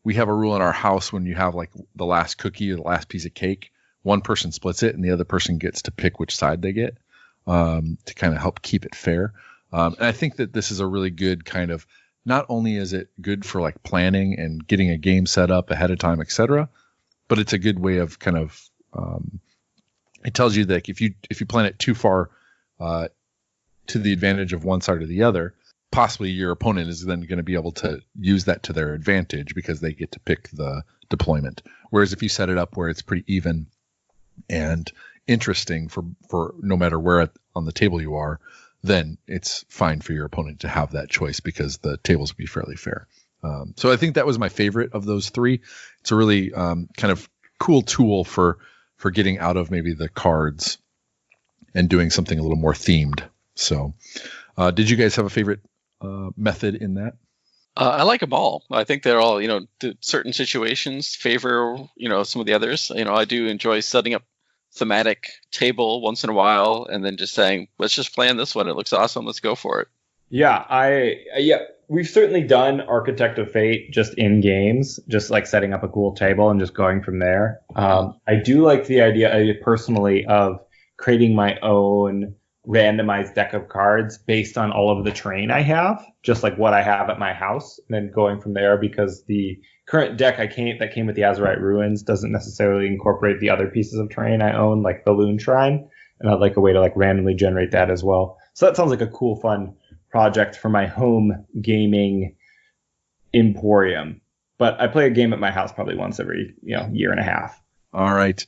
We have a rule in our house: when you have like the last cookie or the last piece of cake, one person splits it and the other person gets to pick which side they get, to kind of help keep it fair. And I think that this is a really good kind of, not only is it good for like planning and getting a game set up ahead of time, etc., but it's a good way of kind of, it tells you that if you plan it too far to the advantage of one side or the other, possibly your opponent is then going to be able to use that to their advantage because they get to pick the deployment. Whereas if you set it up where it's pretty even and interesting for no matter where on the table you are, then it's fine for your opponent to have that choice because the tables will be fairly fair. So I think that was my favorite of those three. It's a really kind of cool tool for getting out of maybe the cards and doing something a little more themed. So did you guys have a favorite method in that? I like them all. I think they're all, certain situations favor, some of the others. I do enjoy setting up thematic table once in a while and then just saying, let's just plan this one. It looks awesome. Let's go for it. Yeah, we've certainly done Architect of Fate just in games, just like setting up a cool table and just going from there. I do like the idea personally of creating my own randomized deck of cards based on all of the terrain I have, just like what I have at my house, and then going from there, because the current deck that came with the Azurite Ruins doesn't necessarily incorporate the other pieces of terrain I own, like the Loon Shrine, and I'd like a way to like randomly generate that as well. So that sounds like a cool, fun project for my home gaming emporium. But I play a game at my house probably once every year and a half. All right.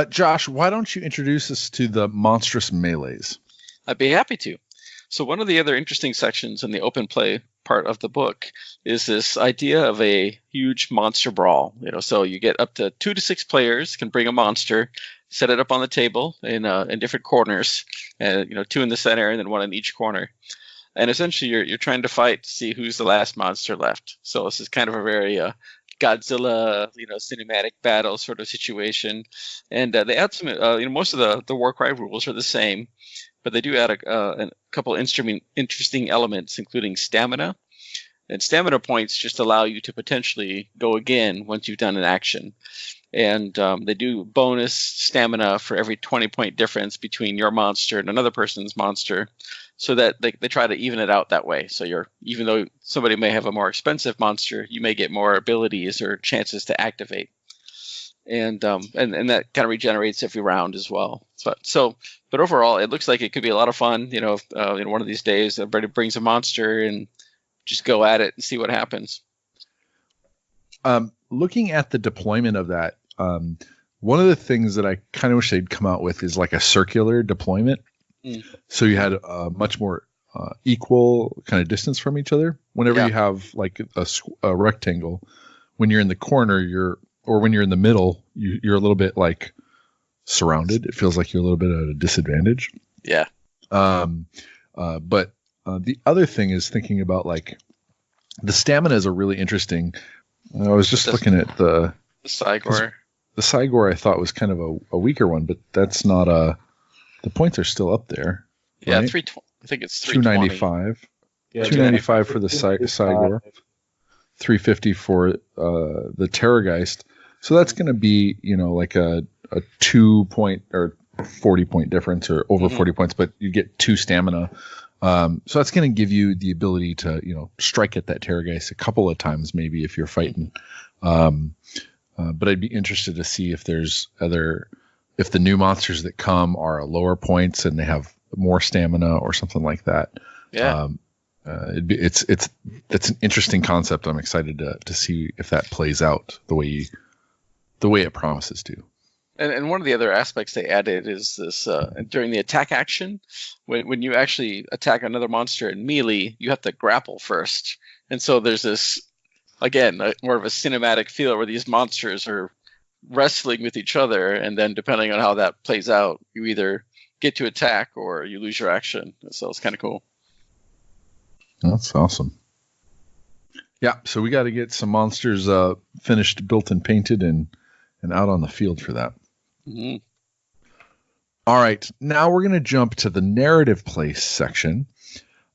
Josh, why don't you introduce us to the monstrous melees? I'd be happy to. So one of the other interesting sections in the open play part of the book is this idea of a huge monster brawl. So you get up to 2 to 6 players can bring a monster, set it up on the table in different corners, and 2 in the center and then 1 in each corner. And essentially you're trying to fight to see who's the last monster left. So this is kind of a very Godzilla, cinematic battle sort of situation. And they add some, most of the Warcry rules are the same, but they do add a couple interesting elements, including stamina. And stamina points just allow you to potentially go again once you've done an action. And they do bonus stamina for every 20-point difference between your monster and another person's monster, so that they try to even it out that way. So even though somebody may have a more expensive monster, you may get more abilities or chances to activate. And that kind of regenerates every round as well. But overall, it looks like it could be a lot of fun. One of these days, everybody brings a monster and just go at it and see what happens. Looking at the deployment of that, one of the things that I kind of wish they'd come out with is like a circular deployment. So you had a much more equal kind of distance from each other. Whenever you have like a rectangle, when you're in the corner, or when you're in the middle, you're a little bit like surrounded. It feels like you're a little bit at a disadvantage. Yeah. But the other thing is thinking about like the stamina is a really interesting. I was just looking at the Cygor. The Cygor I thought was kind of a weaker one, but that's not a. The points are still up there. Yeah, right? 320. I think it's 320. 295. Yeah, 295 for the Cygor. 350 for the Terrorgeist. So that's going to be, like a 2 point or 40 point difference or over 40 points, but you get 2 stamina. So that's going to give you the ability to, strike at that Terrorgeist a couple of times, maybe if you're fighting. But I'd be interested to see if there's if the new monsters that come are lower points and they have more stamina or something like that. Yeah. It's an interesting concept. I'm excited to see if that plays out the way it promises to. And one of the other aspects they added is this during the attack action, when you actually attack another monster in melee, you have to grapple first. And so there's this, again, more of a cinematic feel where these monsters are wrestling with each other, and then depending on how that plays out, you either get to attack or you lose your action. So it's kind of cool. That's awesome. Yeah, so we got to get some monsters finished, built, and painted, and out on the field for that. Mm-hmm. All right, now we're going to jump to the narrative place section.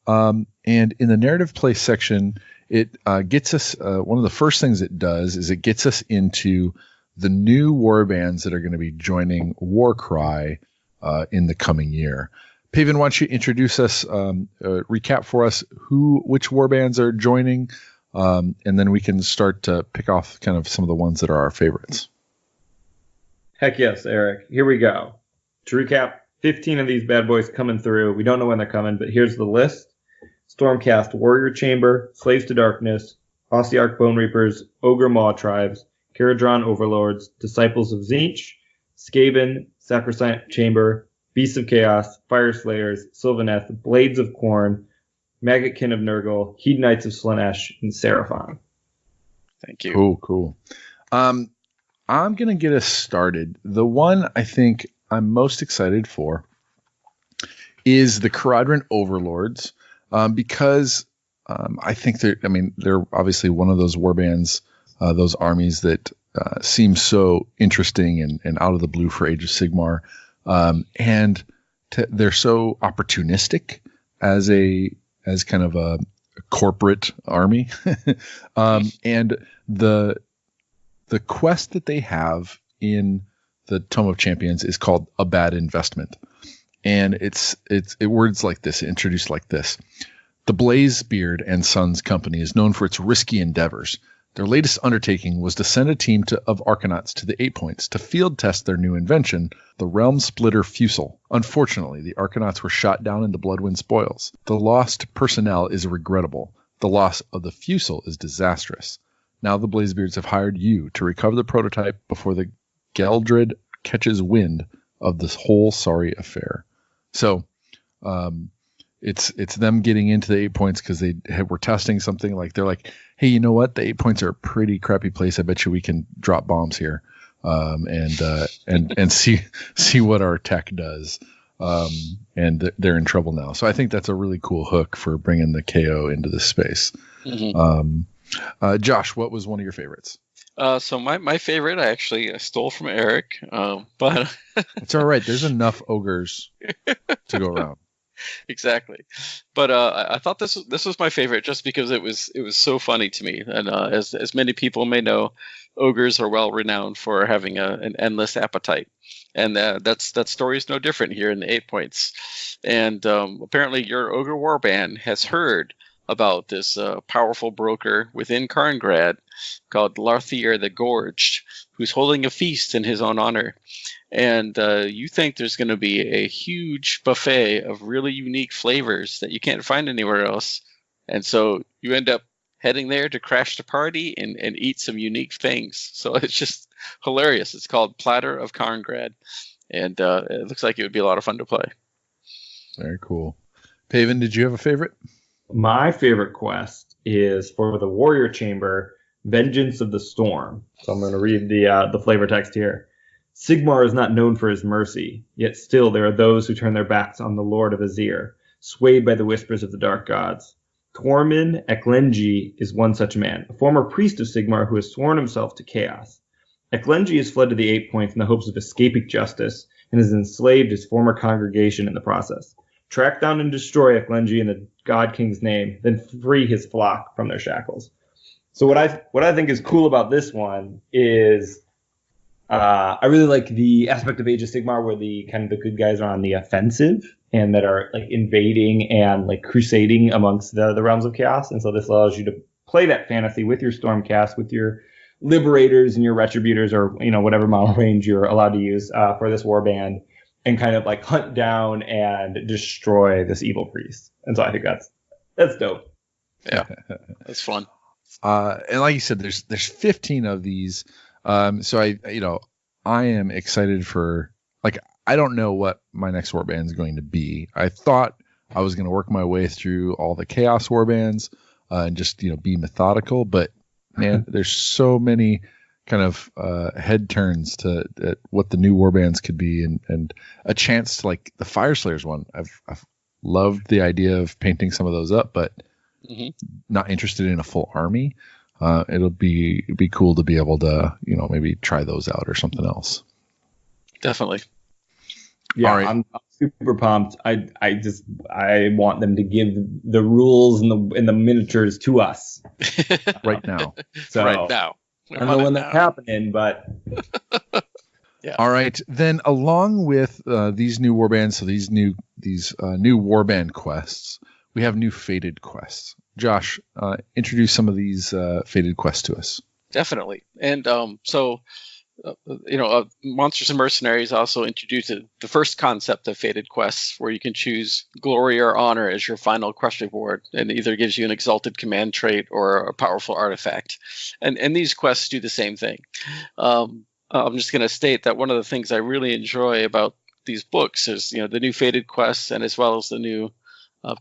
And in the narrative place section, it gets us, one of the first things it does is it gets us into the new warbands that are going to be joining Warcry in the coming year. Paven, why don't you introduce us, recap for us which warbands are joining, and then we can start to pick off kind of some of the ones that are our favorites. Heck yes, Eric. Here we go. To recap, 15 of these bad boys coming through. We don't know when they're coming, but here's the list. Stormcast Warrior Chamber, Slaves to Darkness, Ossiarch Bone Reapers, Ogre Maw Tribes, Caradron Overlords, Disciples of Tzeentch, Skaven, Sacrosanct Chamber, Beasts of Chaos, Fire Slayers, Sylvaneth, Blades of Corn, Maggotkin of Nurgle, Hedonites of Slaanesh, and Seraphon. Thank you. Cool. I'm going to get us started. The one I think I'm most excited for is the Caradron Overlords, because I think they're obviously one of those warbands, those armies that seem so interesting and out of the blue for Age of Sigmar. And they're so opportunistic as kind of a corporate army. And the quest that they have in the Tome of Champions is called A Bad Investment. And it words like this, introduced like this. The Blazebeard and Sons Company is known for its risky endeavors. Their latest undertaking was to send a team of Arcanauts to the 8 Points to field test their new invention, the Realm Splitter Fusel. Unfortunately, the Arcanauts were shot down in the Bloodwind spoils. The lost personnel is regrettable. The loss of the Fusel is disastrous. Now the Blazebeards have hired you to recover the prototype before the Geldred catches wind of this whole sorry affair. So, it's them getting into the 8 Points because were testing something. Like they're like, hey, you know what? The 8 Points are a pretty crappy place. I bet you we can drop bombs here, and see what our tech does. And they're in trouble now. So I think that's a really cool hook for bringing the KO into this space. Mm-hmm. Josh, what was one of your favorites? So my favorite, I actually stole from Eric, but it's all right. There's enough ogres to go around. Exactly, but I thought this was my favorite just because it was so funny to me, and as many people may know, ogres are well renowned for having an endless appetite, and that story is no different here in the 8 Points, and apparently your ogre warband has heard about this powerful broker within Karngrad called Larthier the Gorged, who's holding a feast in his own honor. And you think there's going to be a huge buffet of really unique flavors that you can't find anywhere else. And so you end up heading there to crash the party and eat some unique things. So it's just hilarious. It's called Platter of Karngrad. And it looks like it would be a lot of fun to play. Very cool. Paven, did you have a favorite? My favorite quest is for the Warrior Chamber, Vengeance of the Storm. So I'm going to read the flavor text here. Sigmar is not known for his mercy, yet still there are those who turn their backs on the Lord of Azir, swayed by the whispers of the dark gods. Tormin Eklenji is one such man, a former priest of Sigmar who has sworn himself to chaos. Eklenji has fled to the 8 Points in the hopes of escaping justice, and has enslaved his former congregation in the process. Track down and destroy Eklenji in the God King's name, then free his flock from their shackles. So what I think is cool about this one is I really like the aspect of Age of Sigmar where the good guys are on the offensive and that are like invading and like crusading amongst the realms of chaos. And so this allows you to play that fantasy with your Stormcast, with your Liberators and your Retributors, or whatever model range you're allowed to use for this warband, and kind of like hunt down and destroy this evil priest. And so I think that's dope. Yeah, that's fun. And like you said, there's 15 of these. So I am excited for, like, I don't know what my next warband is going to be. I thought I was going to work my way through all the chaos warbands and just be methodical, but man, there's so many kind of head turns to what the new warbands could be, and a chance to, like, the Fire Slayers one. I've loved the idea of painting some of those up, but not interested in a full army. It'll be cool to be able to maybe try those out or something else. Definitely. Yeah, all right. I'm super pumped. I want them to give the rules and the miniatures to us right now. So right now. I don't know when that's happening, but yeah. All right, then along with these new warbands, so these new warband quests, we have new fated quests. Josh, introduce some of these fated quests to us. Definitely. And Monsters and Mercenaries also introduced the first concept of fated quests, where you can choose glory or honor as your final quest reward, and it either gives you an exalted command trait or a powerful artifact. And these quests do the same thing. I'm just going to state that one of the things I really enjoy about these books is the new fated quests, and as well as the new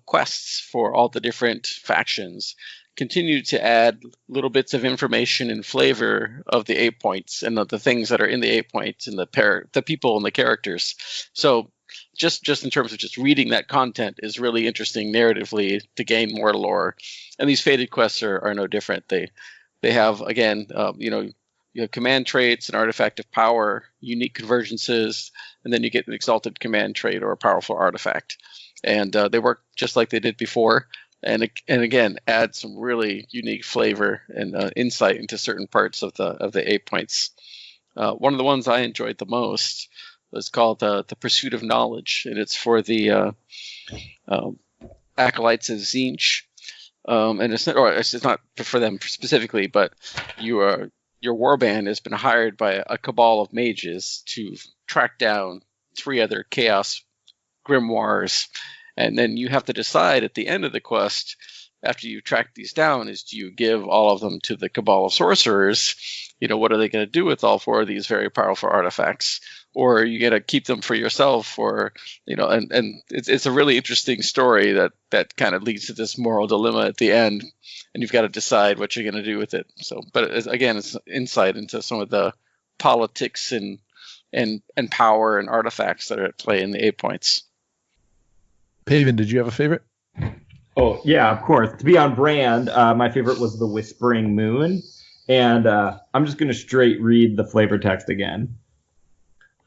quests for all the different factions continue to add little bits of information and flavor of the 8 Points and of the things that are in the 8 Points and the people and the characters. So just in terms of just reading that content is really interesting narratively to gain more lore. And these fated quests are no different. They have, again, you have command traits, an artifact of power, unique convergences, and then you get an exalted command trait or a powerful artifact. And they work just like they did before. And again, add some really unique flavor and insight into certain parts of the 8 Points. One of the ones I enjoyed the most was called the Pursuit of Knowledge, and it's for the acolytes of Tzeentch. And it's not for them specifically, but your warband has been hired by a cabal of mages to track down 3 other chaos grimoires. And then you have to decide at the end of the quest, after you track these down, is do you give all of them to the cabal of sorcerers? What are they going to do with all 4 of these very powerful artifacts? Or are you going to keep them for yourself? Or, and it's a really interesting story that kind of leads to this moral dilemma at the end. And you've got to decide what you're going to do with it. So, but again, it's insight into some of the politics and power and artifacts that are at play in the 8 Points. Paven, did you have a favorite? Oh, yeah, of course. To be on brand, my favorite was the Whispering Moon. And I'm just going to straight read the flavor text again.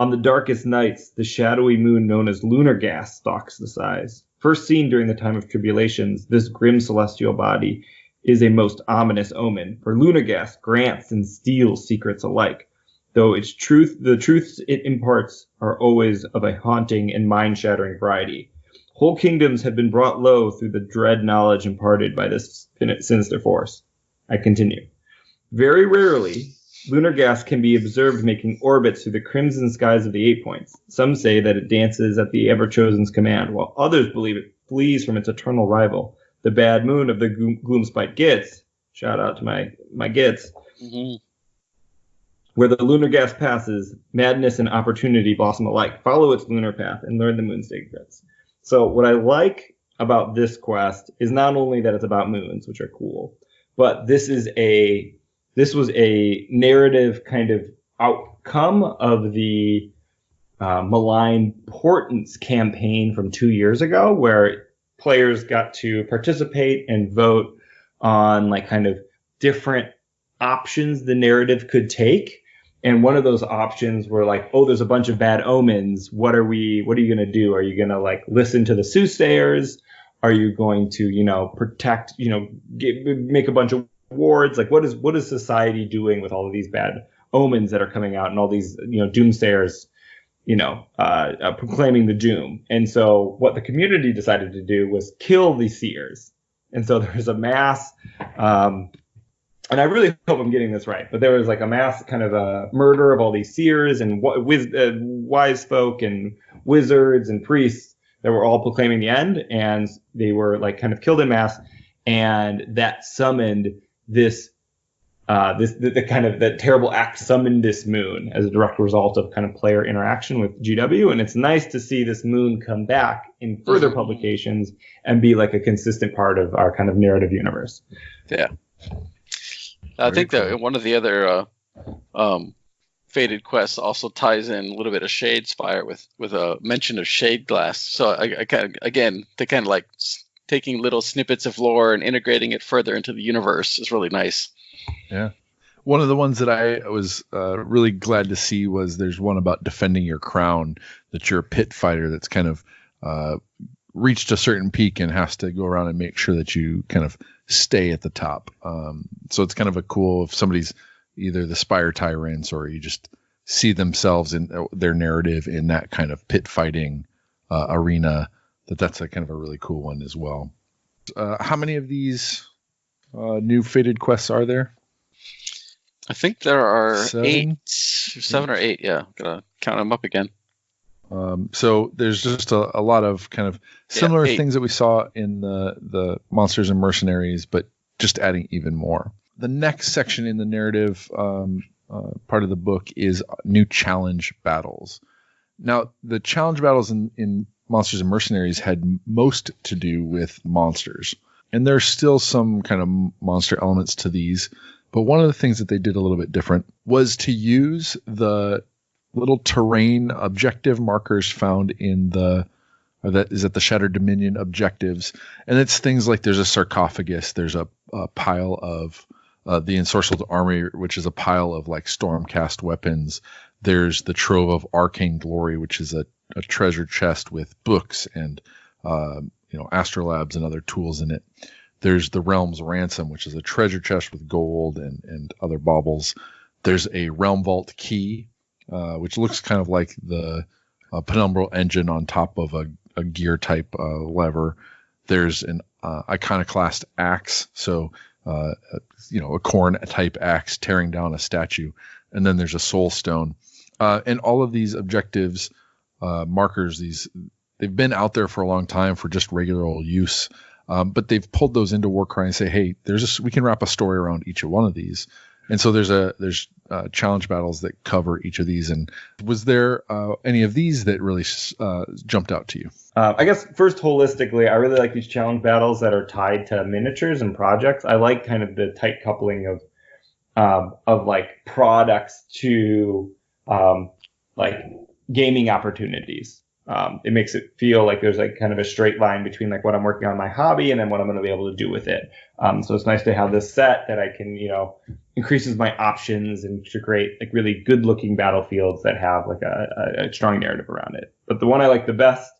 On the darkest nights, the shadowy moon known as lunar gas stalks the skies. First seen during the time of tribulations, this grim celestial body is a most ominous omen, for lunar gas grants and steals secrets alike, though the truths it imparts are always of a haunting and mind-shattering variety. Whole kingdoms have been brought low through the dread knowledge imparted by this sinister force. I continue. Very rarely, lunar gas can be observed making orbits through the crimson skies of the 8 Points. Some say that it dances at the Ever-Chosen's command, while others believe it flees from its eternal rival, the bad moon of the Gloomspite Gits. Shout out to my Gits. Mm-hmm. Where the lunar gas passes, madness and opportunity blossom alike. Follow its lunar path and learn the moon's secrets. So what I like about this quest is not only that it's about moons, which are cool, but this was a narrative kind of outcome of the Malign Portents campaign from 2 years ago, where players got to participate and vote on like kind of different options the narrative could take. And one of those options were like, oh, there's a bunch of bad omens. What are you going to do? Are you going to like listen to the soothsayers? Are you going to, protect, make a bunch of wards? Like what is society doing with all of these bad omens that are coming out and all these, doomsayers, proclaiming the doom? And so what the community decided to do was kill the seers. And so there's a mass, and I really hope I'm getting this right, but there was like a mass kind of a murder of all these seers and wise folk and wizards and priests that were all proclaiming the end, and they were like kind of killed in mass, and that summoned this that terrible act summoned this moon as a direct result of kind of player interaction with GW. And it's nice to see this moon come back in further publications and be like a consistent part of our kind of narrative universe. Yeah. I think that one of the other Fated quests also ties in a little bit of Shadespire with a mention of Shade Glass. So I kind of, again, they kind of like taking little snippets of lore and integrating it further into the universe is really nice. Yeah. One of the ones that I was really glad to see was there's one about defending your crown, that you're a pit fighter that's kind of reached a certain peak and has to go around and make sure that you kind of stay at the top. So it's kind of a cool, if somebody's either the Spire Tyrants or you just see themselves in their narrative in that kind of pit fighting arena, that's a kind of a really cool one as well. How many of these new Fated quests are there? I think there are 7 or 8. Yeah, gotta count them up again. So there's just a lot of kind of similar things that we saw in the Monsters and Mercenaries, but just adding even more. The next section in the narrative part of the book is new challenge battles. Now, the challenge battles in Monsters and Mercenaries had most to do with monsters. And there's still some kind of monster elements to these. But one of the things that they did a little bit different was to use the little terrain objective markers found in the Shattered Dominion objectives. And it's things like there's a sarcophagus, there's a pile of the Ensorcelled Army, which is a pile of like Stormcast weapons. There's the Trove of Arcane Glory, which is a treasure chest with books and astrolabs and other tools in it. There's the Realm's Ransom, which is a treasure chest with gold and other baubles. There's a Realm Vault key, which looks kind of like the penumbral engine on top of a gear type lever. There's an iconoclast axe, so a corn type axe tearing down a statue, and then there's a soul stone. And all of these objectives markers, they've been out there for a long time for just regular old use. But they've pulled those into Warcry and say, hey, we can wrap a story around each of one of these. And so there's challenge battles that cover each of these. And was there any of these that really jumped out to you? I guess first, holistically, I really like these challenge battles that are tied to miniatures and projects. I like kind of the tight coupling of like products to like gaming opportunities. It makes it feel like there's like kind of a straight line between like what I'm working on in my hobby and then what I'm going to be able to do with it. So it's nice to have this set that I can, increases my options and to create like really good looking battlefields that have like a strong narrative around it. But the one I like the best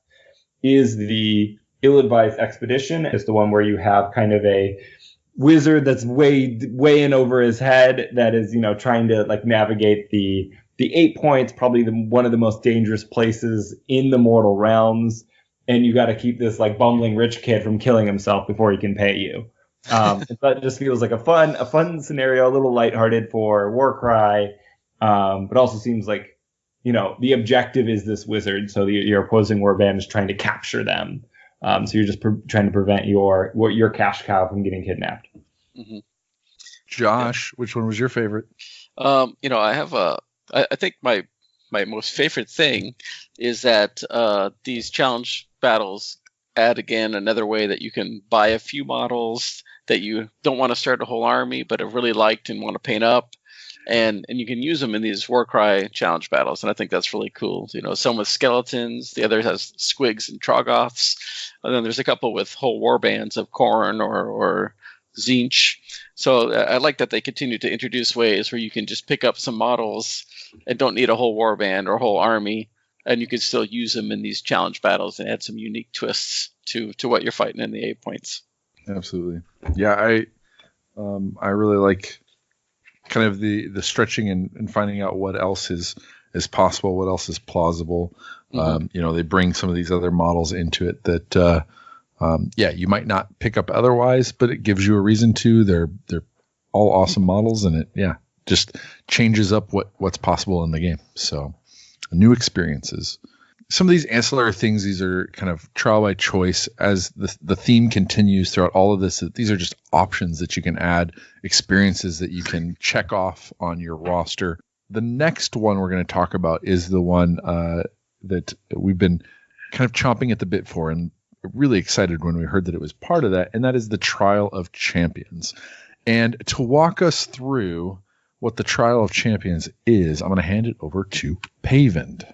is the Ill-Advised Expedition. It's the one where you have kind of a wizard that's way in over his head that is, trying to like navigate the 8 points, probably one of the most dangerous places in the mortal realms, and you got to keep this like bumbling rich kid from killing himself before he can pay you. That just feels like a fun scenario, a little lighthearted for Warcry, but also seems like the objective is this wizard, so your opposing warband is trying to capture them. So you're just trying to prevent your cash cow from getting kidnapped. Mm-hmm. Josh, which one was your favorite? I have I think my most favorite thing is that these challenge battles add again another way that you can buy a few models that you don't want to start a whole army but have really liked and want to paint up. and you can use them in these Warcry challenge battles, and I think that's really cool. Some with skeletons, the other has squigs and troggoths, and then there's a couple with whole warbands of Khorne or Tzeentch. So I like that they continue to introduce ways where you can just pick up some models and don't need a whole warband or a whole army, and you can still use them in these challenge battles and add some unique twists to what you're fighting in the 8 points. Absolutely. Yeah, I really like kind of the stretching and finding out what else is possible, what else is plausible. Mm-hmm. They bring some of these other models into it that you might not pick up otherwise, but it gives you a reason to. They're all awesome models, and it just changes up what's possible in the game. So new experiences. Some of these ancillary things, these are kind of trial by choice as the theme continues throughout all of this. These are just options that you can add, experiences that you can check off on your roster. The next one we're going to talk about is the one that we've been kind of chomping at the bit for, and really excited when we heard that it was part of that, and that is the Trial of Champions. And to walk us through what the Trial of Champions is, I'm going to hand it over to Pavend.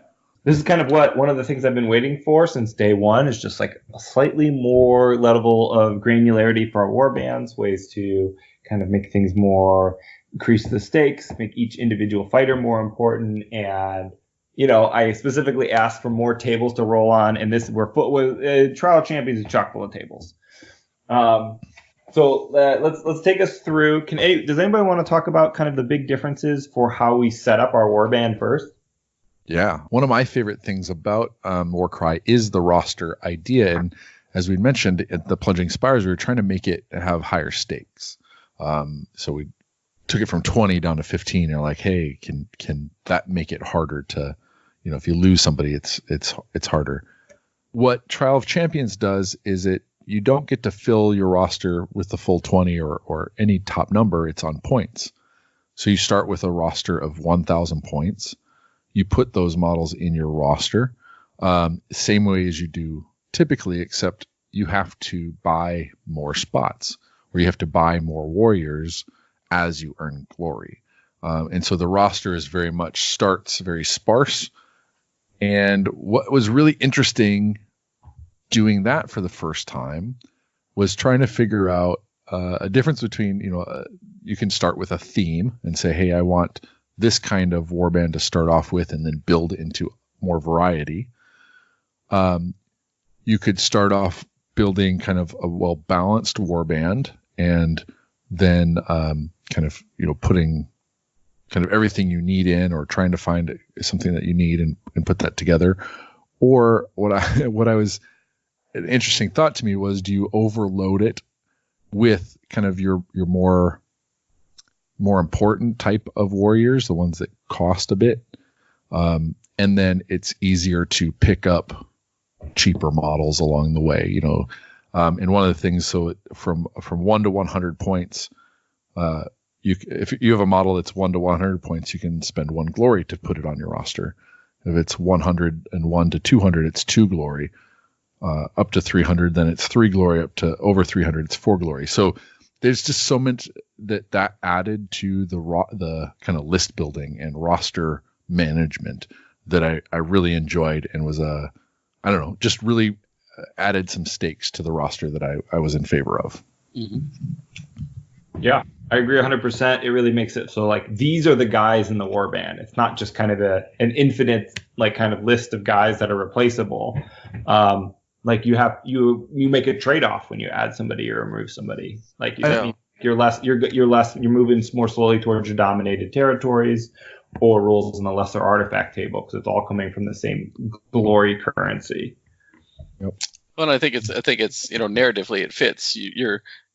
This is kind of one of the things I've been waiting for since day one, is just like a slightly more level of granularity for our warbands, ways to kind of make things more, increase the stakes, make each individual fighter more important. And, I specifically asked for more tables to roll on, and Trial of Champions is chock full of tables. So let's take us through. Does anybody want to talk about kind of the big differences for how we set up our warband first? Yeah, one of my favorite things about Warcry is the roster idea, and as we mentioned at the Plunging Spires, we were trying to make it have higher stakes. So we took it from 20 down to 15. And like, hey, can that make it harder to, if you lose somebody, it's harder. What Trial of Champions does is you don't get to fill your roster with the full 20 or any top number. It's on points. So you start with a roster of 1,000 points. You put those models in your roster, same way as you do typically, except you have to buy more spots, or you have to buy more warriors as you earn glory. And so the roster is starts very sparse. And what was really interesting doing that for the first time was trying to figure out a difference between, you can start with a theme and say, hey, I want this kind of warband to start off with and then build into more variety. You could start off building kind of a well-balanced warband and then putting kind of everything you need in, or trying to find something that you need and put that together. Or what I was, an interesting thought to me was, do you overload it with kind of your more important type of warriors, the ones that cost a bit, and then it's easier to pick up cheaper models along the way, and one of the things, so from 1 to 100 points, if you have a model that's 1 to 100 points, you can spend 1 glory to put it on your roster. If it's 101 to 200, it's 2 glory. Up to 300, then it's 3 glory. Up to over 300, it's 4 glory. So there's just so much that added to the kind of list building and roster management that I really enjoyed, and was just really added some stakes to the roster that I was in favor of. Mm-hmm. Yeah, I agree 100%. It really makes it so like these are the guys in the warband. It's not just kind of an infinite like kind of list of guys that are replaceable. Like you make a trade-off when you add somebody or remove somebody. Like you're moving more slowly towards your dominated territories, or rules in the lesser artifact table, because it's all coming from the same glory currency. Yep. Well, I think it's narratively it fits.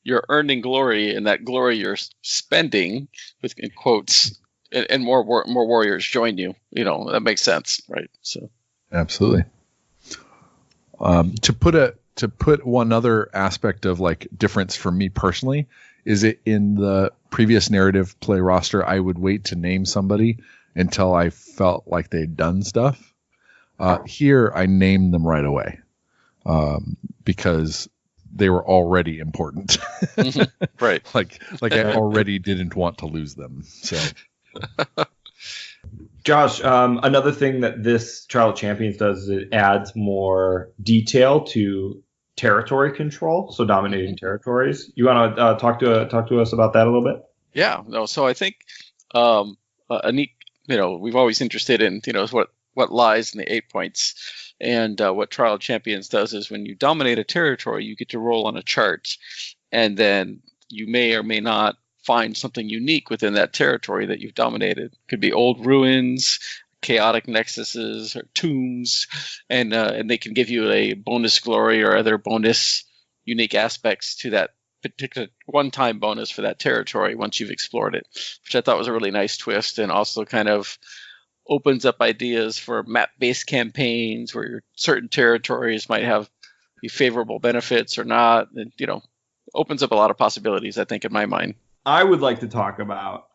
You're earning glory, and that glory you're spending with in quotes, and more warriors join you. That makes sense, right? So absolutely. To put one other aspect of like difference for me personally is it in the previous narrative play roster, I would wait to name somebody until I felt like they'd done stuff. Here I named them right away because they were already important. Mm-hmm. Right. like I already didn't want to lose them. So Josh, another thing that this Trial of Champions does is it adds more detail to territory control, so dominating territories. You want to talk to us about that a little bit? Yeah, no. So I think a neat, we've always interested in, what lies in the 8 points, and what Trial of Champions does is when you dominate a territory, you get to roll on a chart, and then you may or may not find something unique within that territory that you've dominated. Could be old ruins, chaotic nexuses, or tombs, and they can give you a bonus glory or other bonus unique aspects to that particular one-time bonus for that territory once you've explored it, which I thought was a really nice twist, and also kind of opens up ideas for map-based campaigns where your certain territories might have favorable benefits or not, and opens up a lot of possibilities, I think, in my mind. I would like to talk about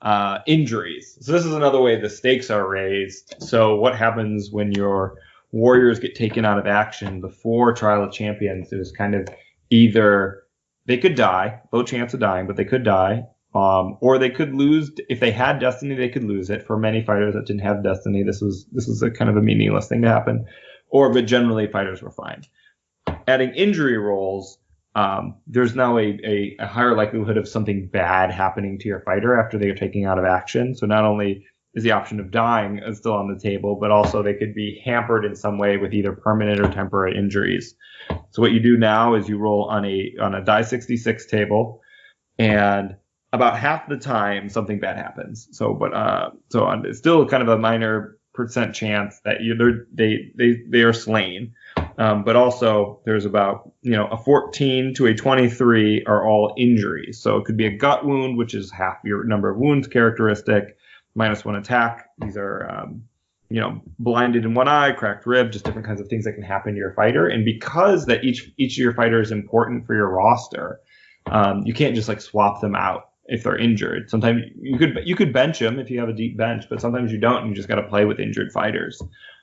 injuries. So this is another way the stakes are raised. So what happens when your warriors get taken out of action before Trial of Champions? It was kind of either they could die, low chance of dying, but they could die, or they could lose. If they had destiny, they could lose it. For many fighters that didn't have destiny, this was a kind of a meaningless thing to happen. But generally, fighters were fine. Adding injury rolls. There's now a higher likelihood of something bad happening to your fighter after they are taken out of action. So not only is the option of dying still on the table, but also they could be hampered in some way with either permanent or temporary injuries. So what you do now is you roll on a die 66 table, and about half the time something bad happens. So it's still kind of a minor percent chance that they are slain. But also there's about, a 14 to a 23 are all injuries. So it could be a gut wound, which is half your number of wounds characteristic, -1 attack. These are, blinded in one eye, cracked rib, just different kinds of things that can happen to your fighter. And because that each of your fighters is important for your roster, you can't just like swap them out if they're injured. Sometimes you could bench them if you have a deep bench, but sometimes you don't, and you just got to play with injured fighters.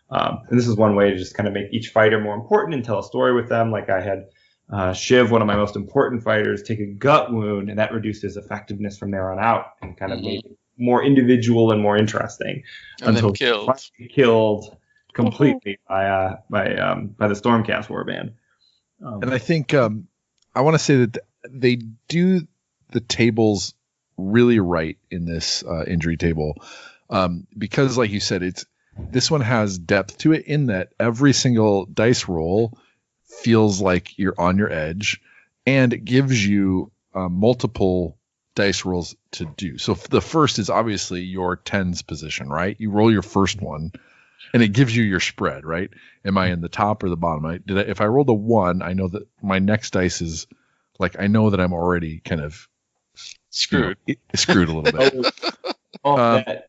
And this is one way to just kind of make each fighter more important and tell a story with them. Like I had Shiv, one of my most important fighters, take a gut wound, and that reduced his effectiveness from there on out and kind of made it more individual and more interesting. And until then killed completely by the Stormcast warband. And I think I want to say that they do the tables really right in this injury table, because, like you said, this one has depth to it in that every single dice roll feels like you're on your edge, and it gives you multiple dice rolls to do. So the first is obviously your tens position, right? You roll your first one, and it gives you your spread, right? Am I in the top or the bottom? If I roll the 1, I know that my next dice is like, I know that I'm already kind of screwed a little bit.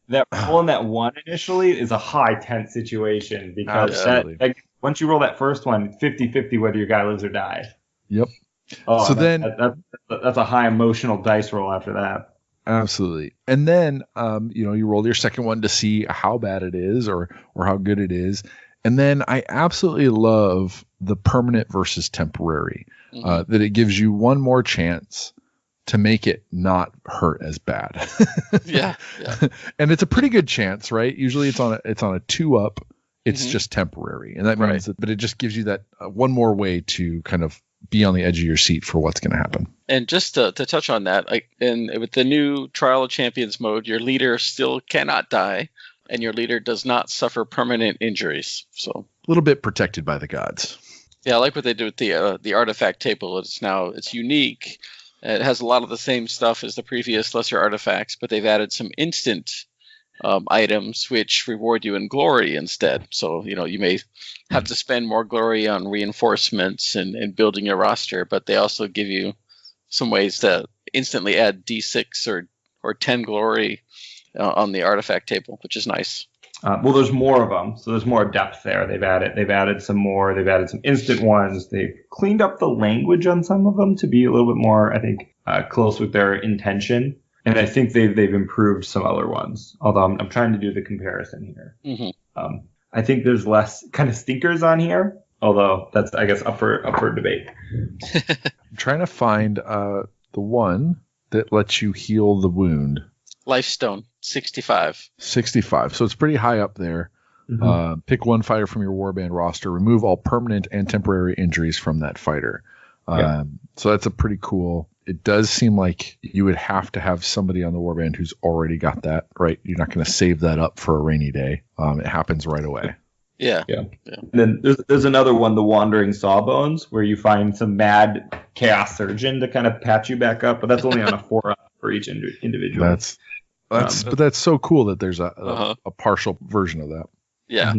That rolling that 1 initially is a high tense situation, because that once you roll that first one, 50-50 whether your guy lives or dies. Yep. So that's a high emotional dice roll after that. Absolutely. And then you roll your second one to see how bad it is or how good it is. And then I absolutely love the permanent versus temporary, that it gives you one more chance to make it not hurt as bad. Yeah. And it's a pretty good chance, right? Usually it's on a 2-up. It's just temporary. And that means but it just gives you that one more way to kind of be on the edge of your seat for what's going to happen. And just to touch on that, with the new Trial of Champions mode, your leader still cannot die, and your leader does not suffer permanent injuries. So a little bit protected by the gods. Yeah, I like what they do with the artifact table. It's unique. It has a lot of the same stuff as the previous lesser artifacts, but they've added some instant items which reward you in glory instead. So, you may have to spend more glory on reinforcements and building your roster, but they also give you some ways to instantly add D6 or 10 glory on the artifact table, which is nice. Well, there's more of them, so there's more depth there. They've added some more. They've added some instant ones. They've cleaned up the language on some of them to be a little bit more, I think, close with their intention. And I think they've improved some other ones. Although I'm trying to do the comparison here. I think there's less kind of stinkers on here. Although that's, I guess, up for debate. I'm trying to find the one that lets you heal the wound. Lifestone, 65. 65. So it's pretty high up there. Pick one fighter from your warband roster. Remove all permanent and temporary injuries from that fighter. So that's a pretty cool. It does seem like you would have to have somebody on the warband who's already got that, right? You're not going to save that up for a rainy day. It happens right away. Yeah. And then there's another one, the Wandering Sawbones, where you find some mad Chaos Surgeon to kind of patch you back up, but that's only on a 4-up for each individual. But that's so cool that there's a partial version of that. Yeah.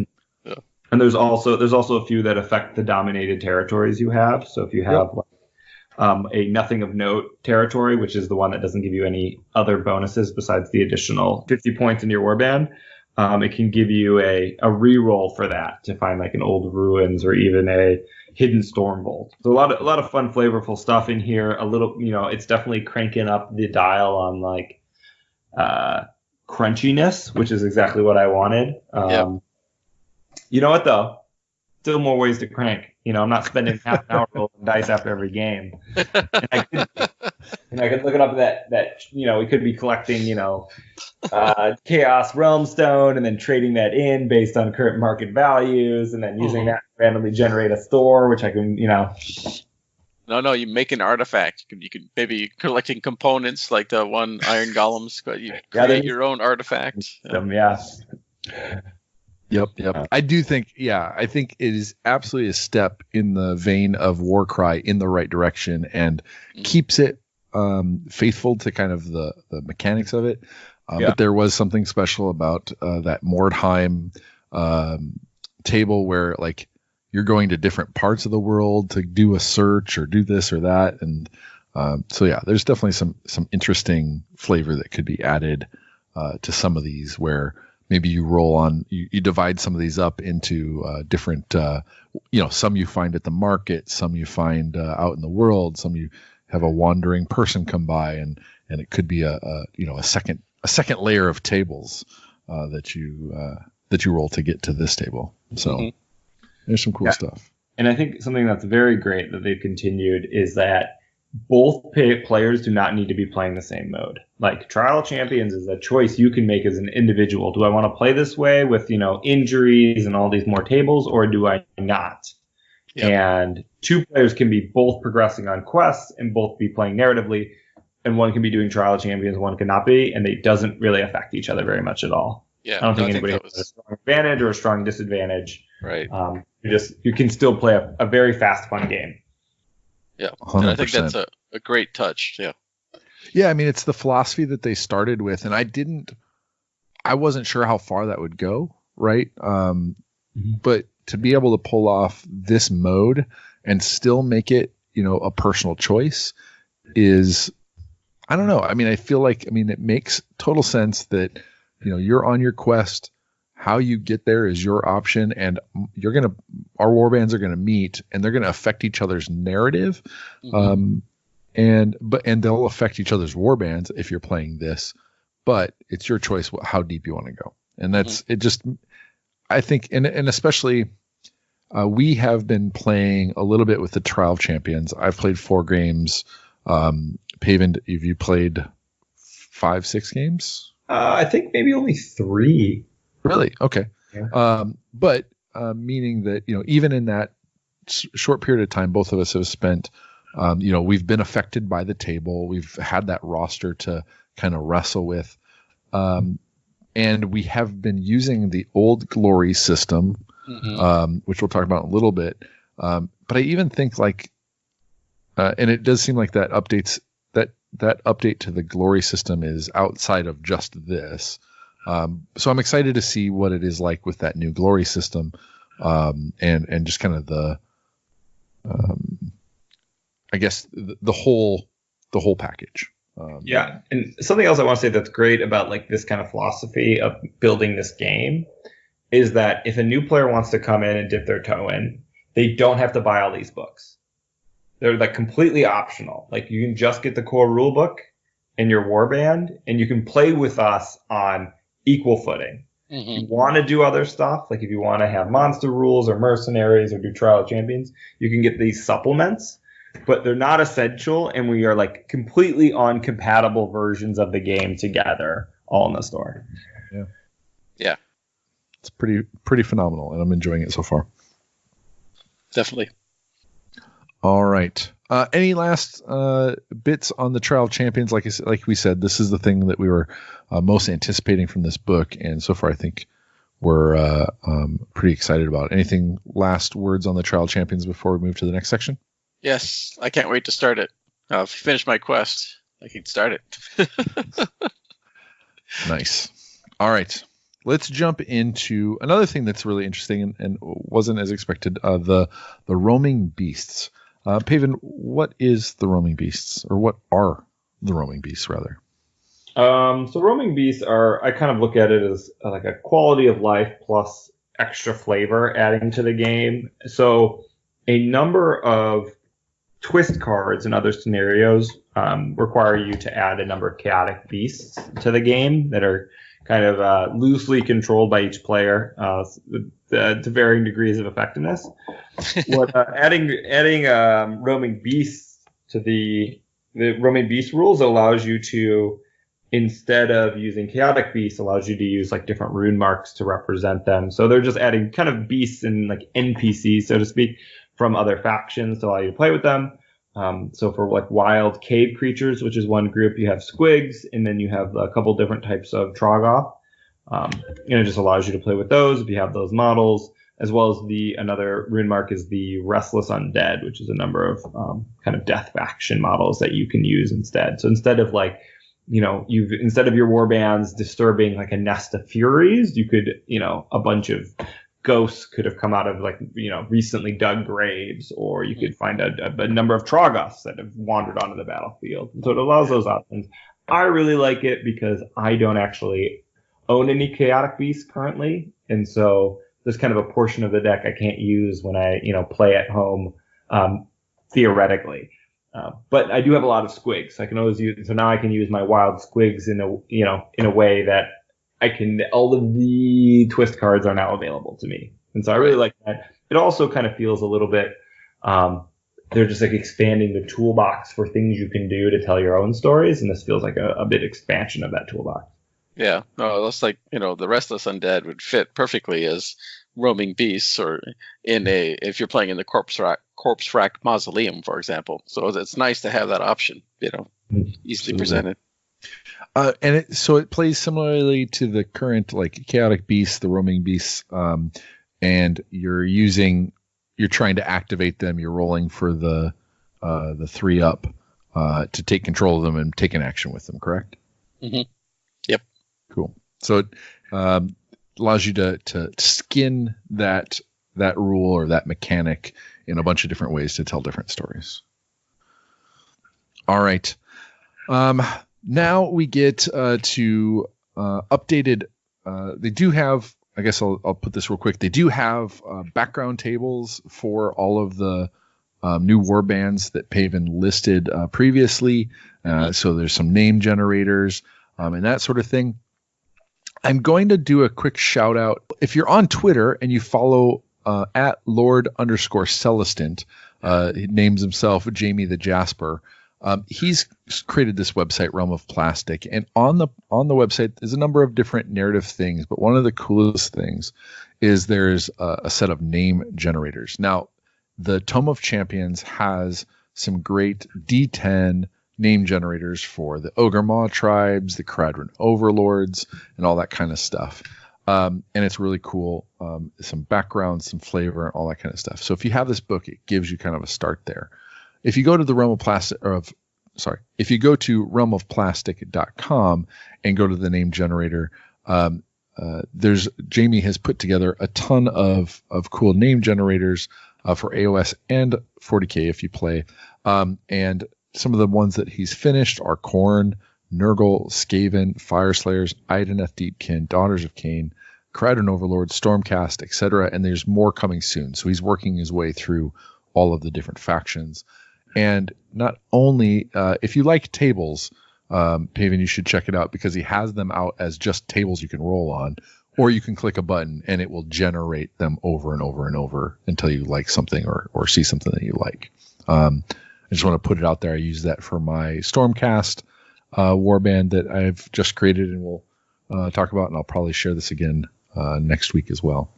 And there's also a few that affect the dominated territories you have. So if you have a nothing of note territory, which is the one that doesn't give you any other bonuses besides the additional 50 points in your warband, it can give you a reroll for that to find like an old ruins or even a hidden storm vault. So a lot of fun, flavorful stuff in here. A little, it's definitely cranking up the dial on like crunchiness, which is exactly what I wanted. You know what though? Still more ways to crank. I'm not spending half an hour rolling dice after every game. And I could look it up that we could be collecting, Chaos Realm Stone and then trading that in based on current market values and then using that to randomly generate a store, which I can, No, you make an artifact. You can maybe collecting components like the one Iron Golems. You create your own artifact. Yep. I do think, I think it is absolutely a step in the vein of Warcry in the right direction and keeps it faithful to kind of the mechanics of it. But there was something special about that Mordheim table where like you're going to different parts of the world to do a search or do this or that. And there's definitely some interesting flavor that could be added to some of these where maybe you roll on, you divide some of these up into different, some you find at the market, some you find out in the world, some you have a wandering person come by, and it could be a second layer of tables that you roll to get to this table. So there's some cool stuff. And I think something that's very great that they've continued is that both players do not need to be playing the same mode. Like Trial Champions is a choice you can make as an individual. Do I want to play this way with, injuries and all these more tables, or do I not? Yep. And two players can be both progressing on quests and both be playing narratively, and one can be doing Trial Champions, one cannot be, and it doesn't really affect each other very much at all. Yeah, I don't think anybody has a strong advantage or a strong disadvantage. Right. You can still play a very fast, fun game. Yeah, 100%. And I think that's a great touch. Yeah. Yeah, I mean, it's the philosophy that they started with, and I wasn't sure how far that would go, right? But to be able to pull off this mode and still make it, a personal choice is, I don't know. I mean, I feel like, it makes total sense that, you're on your quest. How you get there is your option, and our warbands are gonna meet, and they're gonna affect each other's narrative, and they'll affect each other's warbands if you're playing this. But it's your choice how deep you want to go, and that's it. Just I think, and especially we have been playing a little bit with the Trial of Champions. I've played 4 games. Paven, have you played 5-6 games? I think maybe only 3. Really? Okay. Yeah. But meaning that, even in that short period of time, both of us have spent, we've been affected by the table. We've had that roster to kind of wrestle with. And we have been using the old glory system, which we'll talk about in a little bit. But I even think and it does seem like that update to the glory system is outside of just this. So I'm excited to see what it is like with that new glory system, and just kind of the whole package. And something else I want to say that's great about like this kind of philosophy of building this game is that if a new player wants to come in and dip their toe in, they don't have to buy all these books. They're like completely optional. Like you can just get the core rule book and your warband, and you can play with us on equal footing. If you want to do other stuff, like if you want to have monster rules or mercenaries or do Trial of Champions, you can get these supplements, but they're not essential, and we are like completely on compatible versions of the game together all in the store. Yeah, It's pretty phenomenal, and I'm enjoying it so far. definitely. All right. Any last bits on the Trial of Champions? Like we said, this is the thing that we were most anticipating from this book, and so far I think we're pretty excited about it. Anything last words on the Trial of Champions before we move to the next section? Yes, I can't wait to start it. If you finish my quest, I can start it. Nice. All right. Let's jump into another thing that's really interesting and wasn't as expected, the roaming beasts. Paven, what is the roaming beasts, or what are the roaming beasts, rather? So roaming beasts I kind of look at it as like a quality of life plus extra flavor adding to the game. So a number of twist cards in other scenarios require you to add a number of chaotic beasts to the game that are kind of loosely controlled by each player to varying degrees of effectiveness. Adding roaming beasts to the roaming beast rules allows you to, instead of using chaotic beasts, allows you to use like different rune marks to represent them. So they're just adding kind of beasts and like NPCs, so to speak, from other factions to allow you to play with them. So for like wild cave creatures, which is one group, you have squigs, and then you have a couple different types of Troggoth. And it just allows you to play with those if you have those models, as well as another rune mark is the Restless Undead, which is a number of kind of death faction models that you can use instead. So instead of like, instead of your warbands disturbing like a nest of furies, you could, a bunch of ghosts could have come out of like, recently dug graves, or you could find a number of Troggoths that have wandered onto the battlefield. And so it allows those options. I really like it because I don't actually own any chaotic beasts currently. And so there's kind of a portion of the deck I can't use when I, play at home, theoretically. But I do have a lot of squigs. I can always use, so now I can use my wild squigs in a way that all of the twist cards are now available to me. And so I really like that. It also kind of feels a little bit, they're just like expanding the toolbox for things you can do to tell your own stories. And this feels like a bit expansion of that toolbox. Yeah, no, that's like, the Restless Undead would fit perfectly as roaming beasts, or if you're playing in the corpse rack mausoleum, for example. So it's nice to have that option, easily presented. So it plays similarly to the current like chaotic beasts, the roaming beasts, and you're trying to activate them. You're rolling for the 3-up to take control of them and take an action with them. Correct? Mm-hmm. Yep. Cool. So it allows you to skin that rule or that mechanic in a bunch of different ways to tell different stories. All right. Now we get to updated. They do have, I guess I'll put this real quick. They do have background tables for all of the new warbands that Paven listed previously. So there's some name generators and that sort of thing. I'm going to do a quick shout out. If you're on Twitter and you follow at Lord_Celestant, he names himself Jamie the Jasper. He's created this website, Realm of Plastic, and on the website there's a number of different narrative things, but one of the coolest things is there's a set of name generators. Now, the Tome of Champions has some great D10 name generators for the Ogre Maw tribes, the Kradron Overlords, and all that kind of stuff. And it's really cool. Some background, some flavor, all that kind of stuff. So if you have this book, it gives you kind of a start there. If you go to the if you go to realmofplastic.com and go to the name generator, Jamie has put together a ton of cool name generators for AOS and 40K if you play. And some of the ones that he's finished are Khorne, Nurgle, Skaven, Fireslayers, Ideneth Deepkin, Daughters of Cain, Kradron Overlord, Stormcast, etc. And there's more coming soon. So he's working his way through all of the different factions. And not only, if you like tables, Paven, you should check it out because he has them out as just tables you can roll on, or you can click a button and it will generate them over and over and over until you like something or see something that you like. I just want to put it out there. I use that for my Stormcast warband that I've just created, and talk about, and I'll probably share this again next week as well.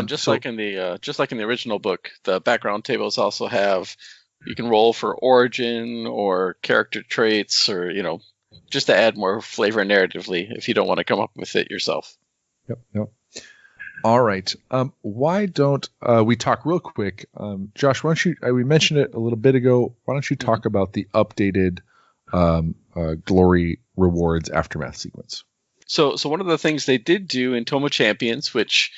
Just like in the original book, the background tables also have, you can roll for origin or character traits, or just to add more flavor narratively if you don't want to come up with it yourself. Yep. All right. Why don't we talk real quick? Josh, why don't you, we mentioned it a little bit ago, why don't you talk about the updated Glory Rewards Aftermath sequence? So one of the things they did do in Tome of Champions, which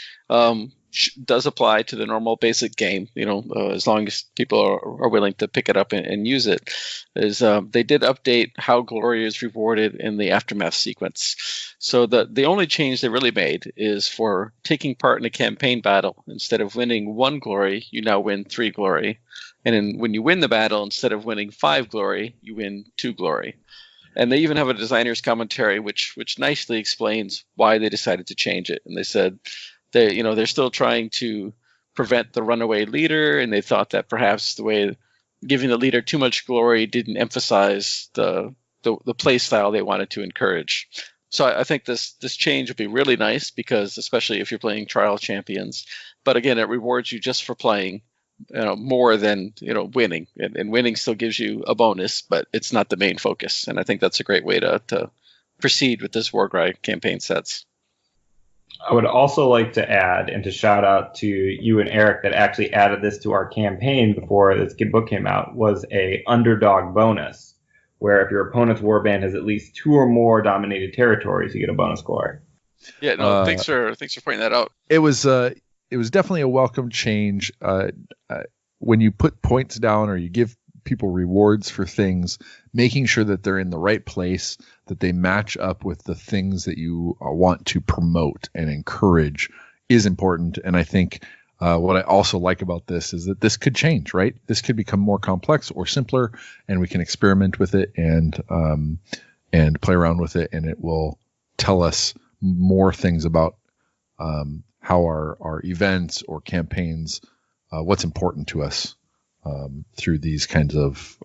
does apply to the normal basic game, as long as people are willing to pick it up and use it, is they did update how glory is rewarded in the Aftermath sequence. So the only change they really made is for taking part in a campaign battle. Instead of winning 1 glory, you now win 3 glory. And when you win the battle, instead of winning 5 glory, you win 2 glory. And they even have a designer's commentary, which nicely explains why they decided to change it. And they said they're still trying to prevent the runaway leader, and they thought that perhaps the way giving the leader too much glory didn't emphasize the play style they wanted to encourage. So I think this change would be really nice, because especially if you're playing trial champions. But again, it rewards you just for playing. More than winning, and winning still gives you a bonus, but it's not the main focus. And I think that's a great way to proceed with this Warcry campaign sets. I would also like to add and to shout out to you and Eric that actually added this to our campaign before this book came out, was a underdog bonus, where if your opponent's warband has at least 2 or more dominated territories, you get a bonus glory. Yeah, no, thanks for pointing that out. It was definitely a welcome change. When you put points down or you give people rewards for things, making sure that they're in the right place, that they match up with the things that you want to promote and encourage is important. And I think what I also like about this is that this could change, right? This could become more complex or simpler, and we can experiment with it and play around with it, and it will tell us more things about how our events or campaigns, what's important to us through these kinds of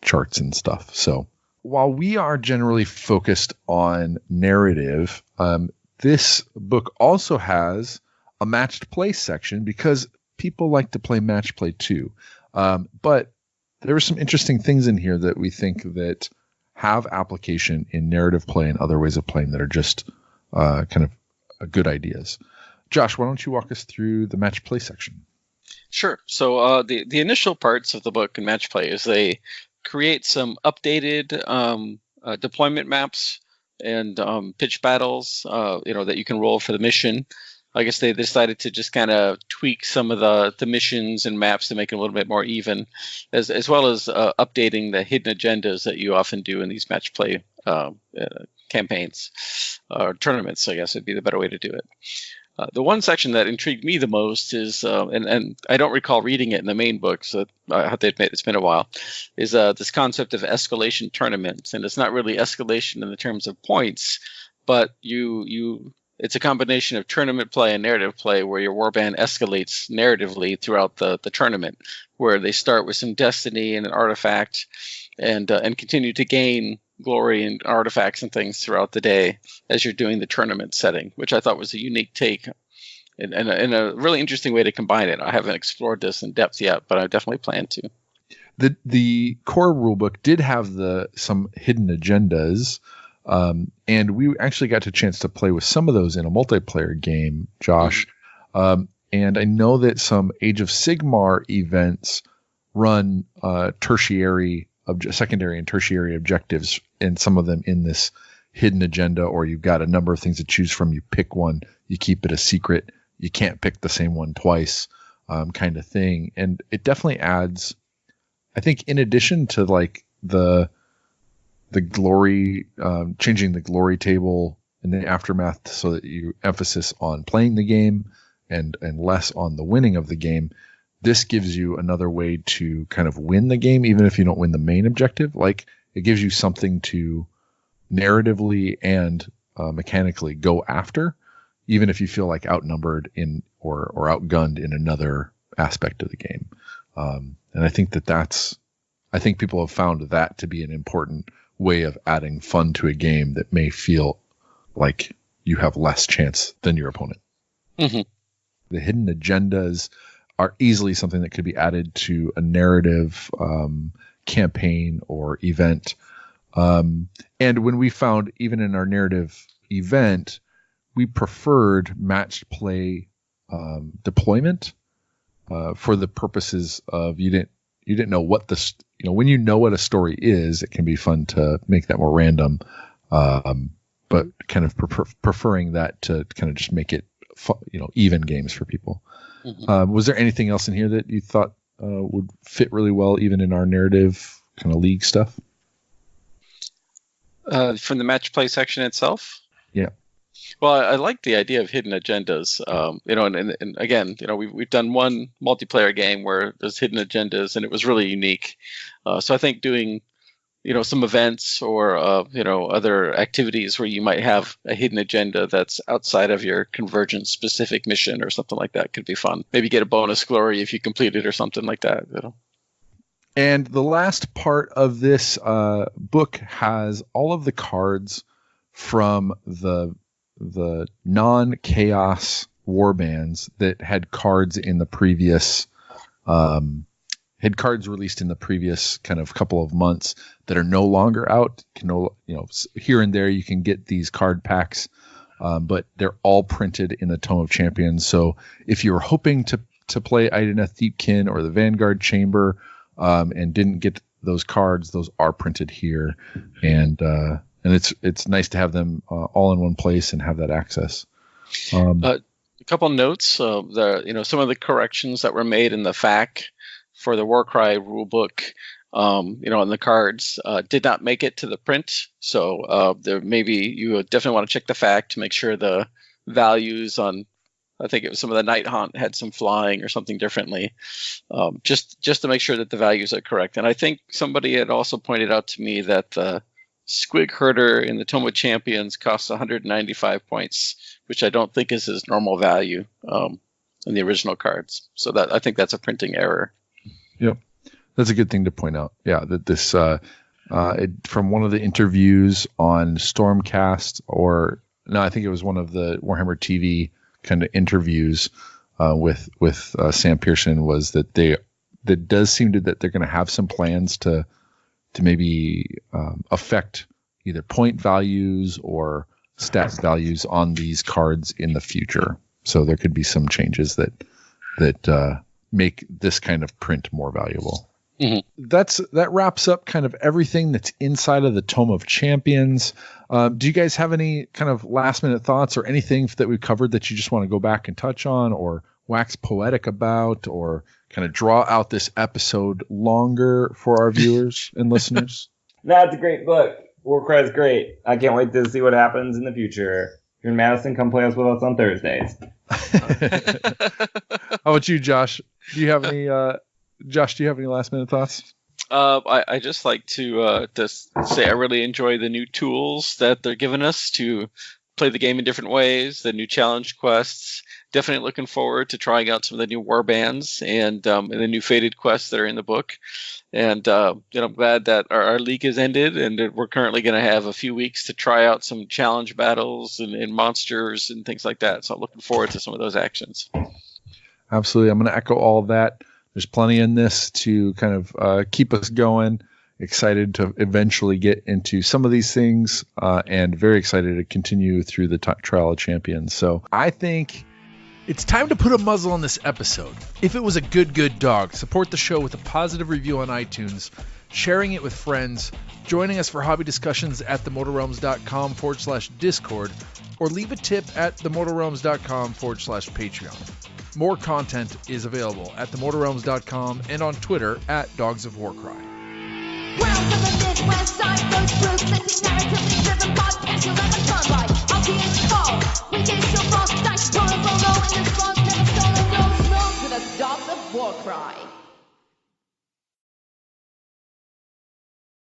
charts and stuff. So while we are generally focused on narrative, this book also has a matched play section, because people like to play match play too. But there are some interesting things in here that we think that have application in narrative play and other ways of playing that are just kind of good ideas. Josh, why don't you walk us through the match play section? Sure. So the initial parts of the book in match play is they create some updated deployment maps and pitch battles, that you can roll for the mission. I guess they decided to just kind of tweak some of the missions and maps to make it a little bit more even, as well as updating the hidden agendas that you often do in these match play campaigns or tournaments, I guess would be the better way to do it. The one section that intrigued me the most is, and I don't recall reading it in the main book, so I have to admit it's been a while, is this concept of escalation tournaments. And it's not really escalation in the terms of points, but it's a combination of tournament play and narrative play, where your warband escalates narratively throughout the tournament, where they start with some destiny and an artifact and continue to gain glory and artifacts and things throughout the day as you're doing the tournament setting, which I thought was a unique take and a really interesting way to combine it. I haven't explored this in depth yet, but I definitely plan to. The core rulebook did have some hidden agendas, and we actually got a chance to play with some of those in a multiplayer game, Josh. Mm-hmm. And I know that some Age of Sigmar events run secondary and tertiary objectives, and some of them in this hidden agenda, or you've got a number of things to choose from. You pick one, you keep it a secret. You can't pick the same one twice, kind of thing. And it definitely adds, I think, in addition to like the glory, changing the glory table in the aftermath so that you emphasis on playing the game and less on the winning of the game. This gives you another way to kind of win the game, even if you don't win the main objective. Like, it gives you something to narratively and mechanically go after, even if you feel like outnumbered or outgunned in another aspect of the game. And I think I think people have found that to be an important way of adding fun to a game that may feel like you have less chance than your opponent. Mm-hmm. The hidden agendas are easily something that could be added to a narrative campaign or event. And when we found, even in our narrative event, we preferred matched play deployment for the purposes of you didn't know what this, when you know what a story is, it can be fun to make that more random. But kind of preferring that to kind of just make it, even games for people. Mm-hmm. Was there anything else in here that you thought would fit really well, even in our narrative kind of league stuff? From the match play section itself? Yeah. Well, I like the idea of hidden agendas. And again, we've done one multiplayer game where there's hidden agendas, and it was really unique. So I think doing, some events or other activities where you might have a hidden agenda that's outside of your convergence specific mission or something like that could be fun. Maybe get a bonus glory if you complete it or something like that. And the last part of this book has all of the cards from the non-chaos warbands that had cards in the previous had cards released in the previous kind of couple of months that are no longer out. Here and there you can get these card packs, but they're all printed in the Tome of Champions. So if you're hoping to play Idoneth Deepkin or the Vanguard Chamber and didn't get those cards, those are printed here, and it's nice to have them all in one place and have that access. A couple notes. Some of the corrections that were made in the FAQ for the Warcry rulebook, and the cards did not make it to the print. So there maybe you would definitely want to check the FAQ to make sure the values on, I think it was some of the Night Haunt had some flying or something differently, just to make sure that the values are correct. And I think somebody had also pointed out to me that the Squig Herder in the Tome of Champions costs 195 points, which I don't think is his normal value in the original cards. So that I think that's a printing error. Yep, that's a good thing to point out. Yeah, that this from one of the interviews on Stormcast, I think it was one of the Warhammer TV kind of interviews with Sam Pearson, was that that does seem that they're going to have some plans to maybe affect either point values or stat values on these cards in the future. So there could be some changes that make this kind of print more valuable. Mm-hmm. That wraps up kind of everything that's inside of the Tome of Champions. Do you guys have any kind of last minute thoughts or anything that we've covered that you just want to go back and touch on or wax poetic about, or kind of draw out this episode longer for our viewers and listeners? That's a great book. Warcry is great. I can't wait to see what happens in the future. If you're in Madison, come play us with us on Thursdays. How about you, Josh? Do you have any last minute thoughts? I just like to say I really enjoy the new tools that they're giving us to play the game in different ways, the new challenge quests. Definitely looking forward to trying out some of the new warbands and the new faded quests that are in the book. And I'm glad that our league has ended, and that we're currently going to have a few weeks to try out some challenge battles and monsters and things like that. So I'm looking forward to some of those actions. Absolutely. I'm going to echo all that. There's plenty in this to kind of keep us going. Excited to eventually get into some of these things, and very excited to continue through the Trial of Champions. So I think it's time to put a muzzle on this episode. If it was a good dog, support the show with a positive review on iTunes, sharing it with friends, joining us for hobby discussions at themortalrealms.com/Discord, or leave a tip at themortalrealms.com/Patreon. More content is available at themortalrealms.com and on Twitter at Dogs of Warcry. Welcome to the Midwest side, those ruthless narratively driven podcasts you'll never turn right. I'll be in fall. We get your frost dice, rolling in this funk, never stolen, no, to the Dogs of Warcry.